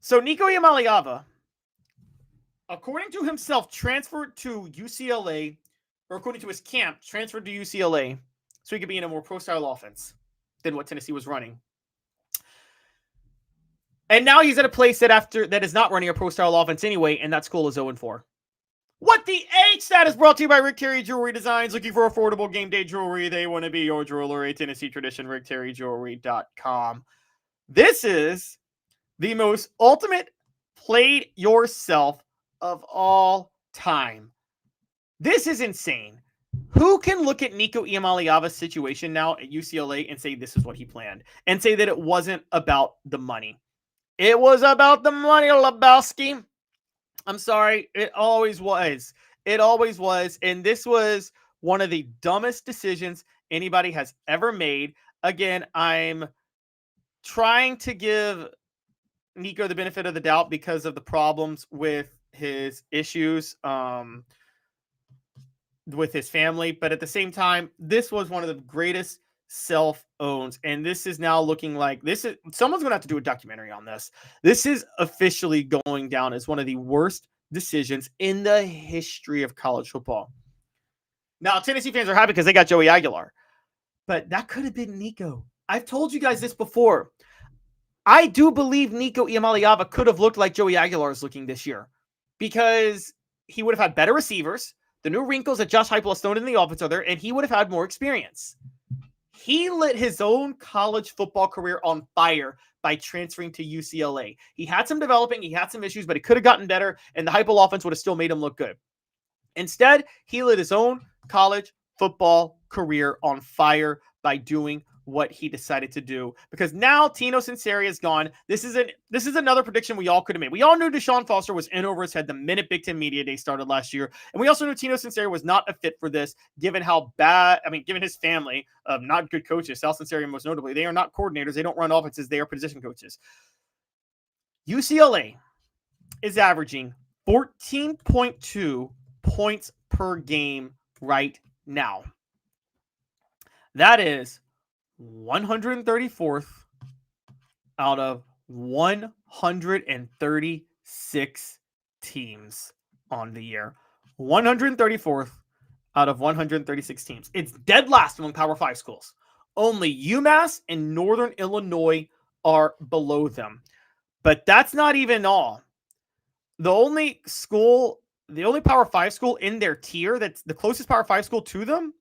So Nico Iamaleava, according to himself, transferred to UCLA, or according to his camp, transferred to UCLA so he could be in a more pro-style offense than what Tennessee was running. And now he's at a place that is not running a pro-style offense anyway, and that school is 0-4. What the H? That is brought to you by Rick Terry Jewelry Designs. Looking for affordable game day jewelry? They want to be your jeweler. A Tennessee tradition. RickTerryJewelry.com. This is the most ultimate played yourself of all time. This is insane. Who can look at Nico Iamaleava's situation now at UCLA and say this is what he planned, and say that it wasn't about the money? It was about the money, Lebowski. I'm sorry. It always was. It always was. And this was one of the dumbest decisions anybody has ever made. Again, I'm trying to give Nico the benefit of the doubt because of the problems with his issues with his family. But at the same time, this was one of the greatest self-owns, and this is now looking like someone's gonna have to do a documentary on this. This is officially going down as one of the worst decisions in the history of college football. Now, Tennessee fans are happy because they got Joey Aguilar, but that could have been Nico. I've told you guys this before. I do believe Nico Iamaleava could have looked like Joey Aguilar is looking this year, because he would have had better receivers. The new wrinkles that Josh Heupel has thrown in the offense are there, and he would have had more experience. He lit his own college football career on fire by transferring to UCLA. He had some developing, he had some issues, but he could have gotten better, and the Heupel offense would have still made him look good. Instead, he lit his own college football career on fire by doing what he decided to do, because now Tino Sunseri is gone. This is another prediction we all could have made. We all knew Deshaun Foster was in over his head the minute Big Ten Media Day started last year, and we also knew Tino Sunseri was not a fit for this, given his family of not good coaches. Sal Sunseri, most notably, they are not coordinators. They don't run offenses. They are position coaches. UCLA is averaging 14.2 points per game right now. That is 134th out of 136 teams on the year. 134th out of 136 teams. It's dead last among Power 5 schools. Only UMass and Northern Illinois are below them. But that's not even all. The only Power 5 school in their tier, that's the closest Power 5 school to them,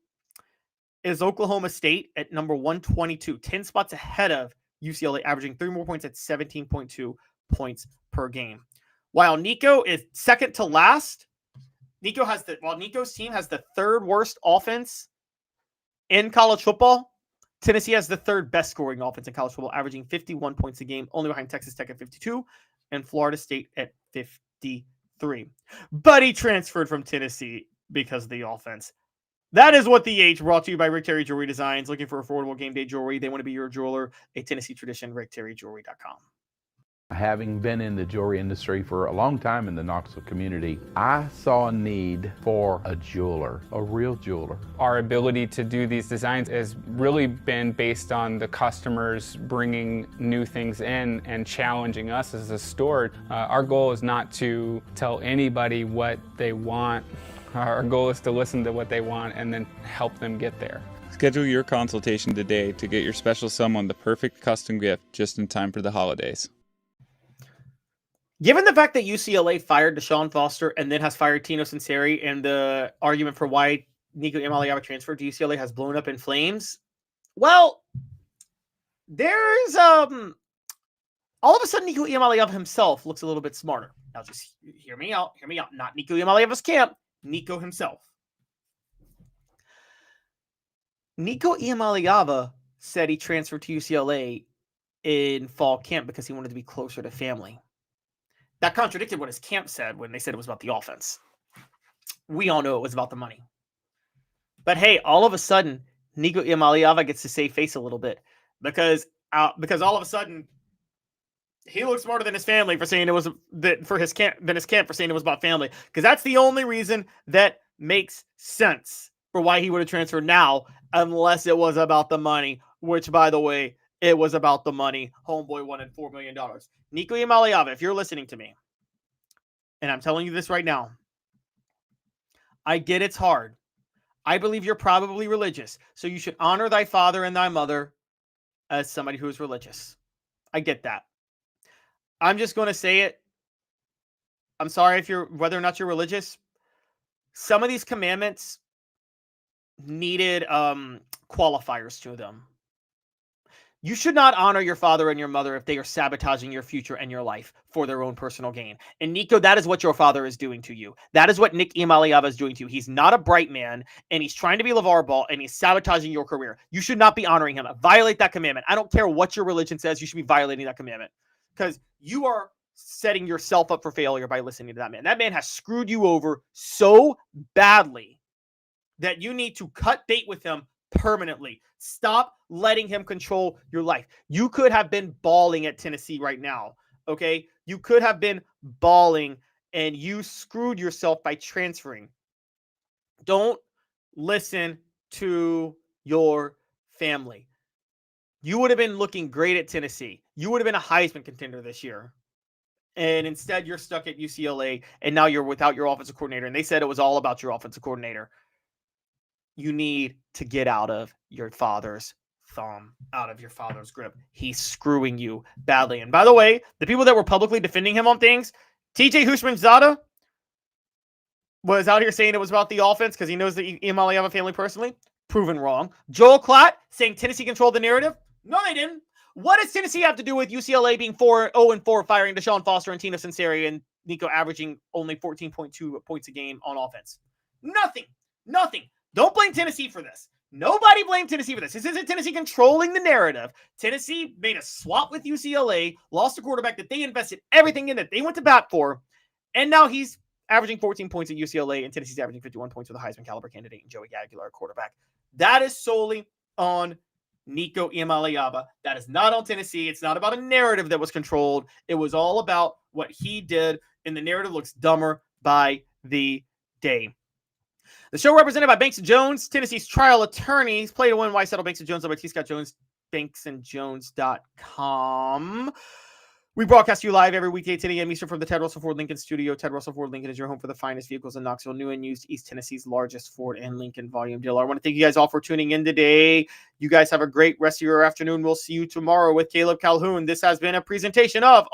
is Oklahoma State at number 122, 10 spots ahead of UCLA, averaging 3 more points at 17.2 points per game. While Nico is second to last, Nico's team has the 3rd worst offense in college football, Tennessee has the 3rd best scoring offense in college football, averaging 51 points a game, only behind Texas Tech at 52 and Florida State at 53. But he transferred from Tennessee because of the offense. That is what the H, brought to you by Rick Terry Jewelry Designs. Looking for affordable game day jewelry? They want to be your jeweler. A Tennessee tradition. RickTerryJewelry.com. Having been in the jewelry industry for a long time in the Knoxville community, I saw a need for a jeweler, a real jeweler. Our ability to do these designs has really been based on the customers bringing new things in and challenging us as a store. Our goal is not to tell anybody what they want. Our goal is to listen to what they want and then help them get there. Schedule your consultation today to get your special someone the perfect custom gift just in time for the holidays. Given the fact that UCLA fired Deshaun Foster and then has fired Tino Sunseri, and the argument for why Nico Iamaleava transferred to UCLA has blown up in flames, well, there's all of a sudden Nico Iamaleava himself looks a little bit smarter. Now just hear me out. Not Nico Iamaleava's camp, Nico himself. Nico Iamaleava said he transferred to UCLA in fall camp because he wanted to be closer to family. That contradicted what his camp said when they said it was about the offense. We all know it was about the money. But hey, all of a sudden, Nico Iamaleava gets to save face a little bit because all of a sudden he looks smarter than his family for saying it was than his camp for saying it was about family, because that's the only reason that makes sense for why he would have transferred now, unless it was about the money, which, by the way, it was about the money. Homeboy wanted $4 million. Nico Iamaleava, if you're listening to me, and I'm telling you this right now, I get it's hard. I believe you're probably religious, so you should honor thy father and thy mother as somebody who is religious. I get that. I'm just going to say it. I'm sorry whether or not you're religious. Some of these commandments needed qualifiers to them. You should not honor your father and your mother if they are sabotaging your future and your life for their own personal gain. And Nico, that is what your father is doing to you. That is what Nick Iamaleava is doing to you. He's not a bright man, and he's trying to be LeVar Ball, and he's sabotaging your career. You should not be honoring him. Violate that commandment. I don't care what your religion says. You should be violating that commandment, because you are setting yourself up for failure by listening to that man. That man has screwed you over so badly that you need to cut bait with him permanently. Stop letting him control your life. You could have been balling at Tennessee right now, okay? You could have been balling, and you screwed yourself by transferring. Don't listen to your family. You would have been looking great at Tennessee. You would have been a Heisman contender this year. And instead, you're stuck at UCLA, and now you're without your offensive coordinator. And they said it was all about your offensive coordinator. You need to get out of your father's thumb, out of your father's grip. He's screwing you badly. And by the way, the people that were publicly defending him on things, TJ Hushmanzada was out here saying it was about the offense because he knows the Iamaleava family personally. Proven wrong. Joel Klatt saying Tennessee controlled the narrative. No, they didn't. What does Tennessee have to do with UCLA being 0-4, firing Deshaun Foster and Tino Sunseri and Nico averaging only 14.2 points a game on offense? Nothing. Don't blame Tennessee for this. Nobody blamed Tennessee for this. This isn't Tennessee controlling the narrative. Tennessee made a swap with UCLA, lost a quarterback that they invested everything in, that they went to bat for, and now he's averaging 14 points at UCLA, and Tennessee's averaging 51 points with a Heisman caliber candidate and Joey Aguilar quarterback. That is solely on Nico Iamaleava. That is not on Tennessee. It's not about a narrative that was controlled. It was all about what he did, and the narrative looks dumber by the day. The show represented by Banks & Jones, Tennessee's trial attorneys. Play to win. Why settle Banks & Jones? By T. Scott Jones, banksandjones.com. We broadcast you live every weekday 10 a.m. Eastern from the Ted Russell Ford Lincoln studio. Ted Russell Ford Lincoln is your home for the finest vehicles in Knoxville, new and used, East Tennessee's largest Ford and Lincoln volume dealer. I want to thank you guys all for tuning in today. You guys have a great rest of your afternoon. We'll see you tomorrow with Caleb Calhoun. This has been a presentation of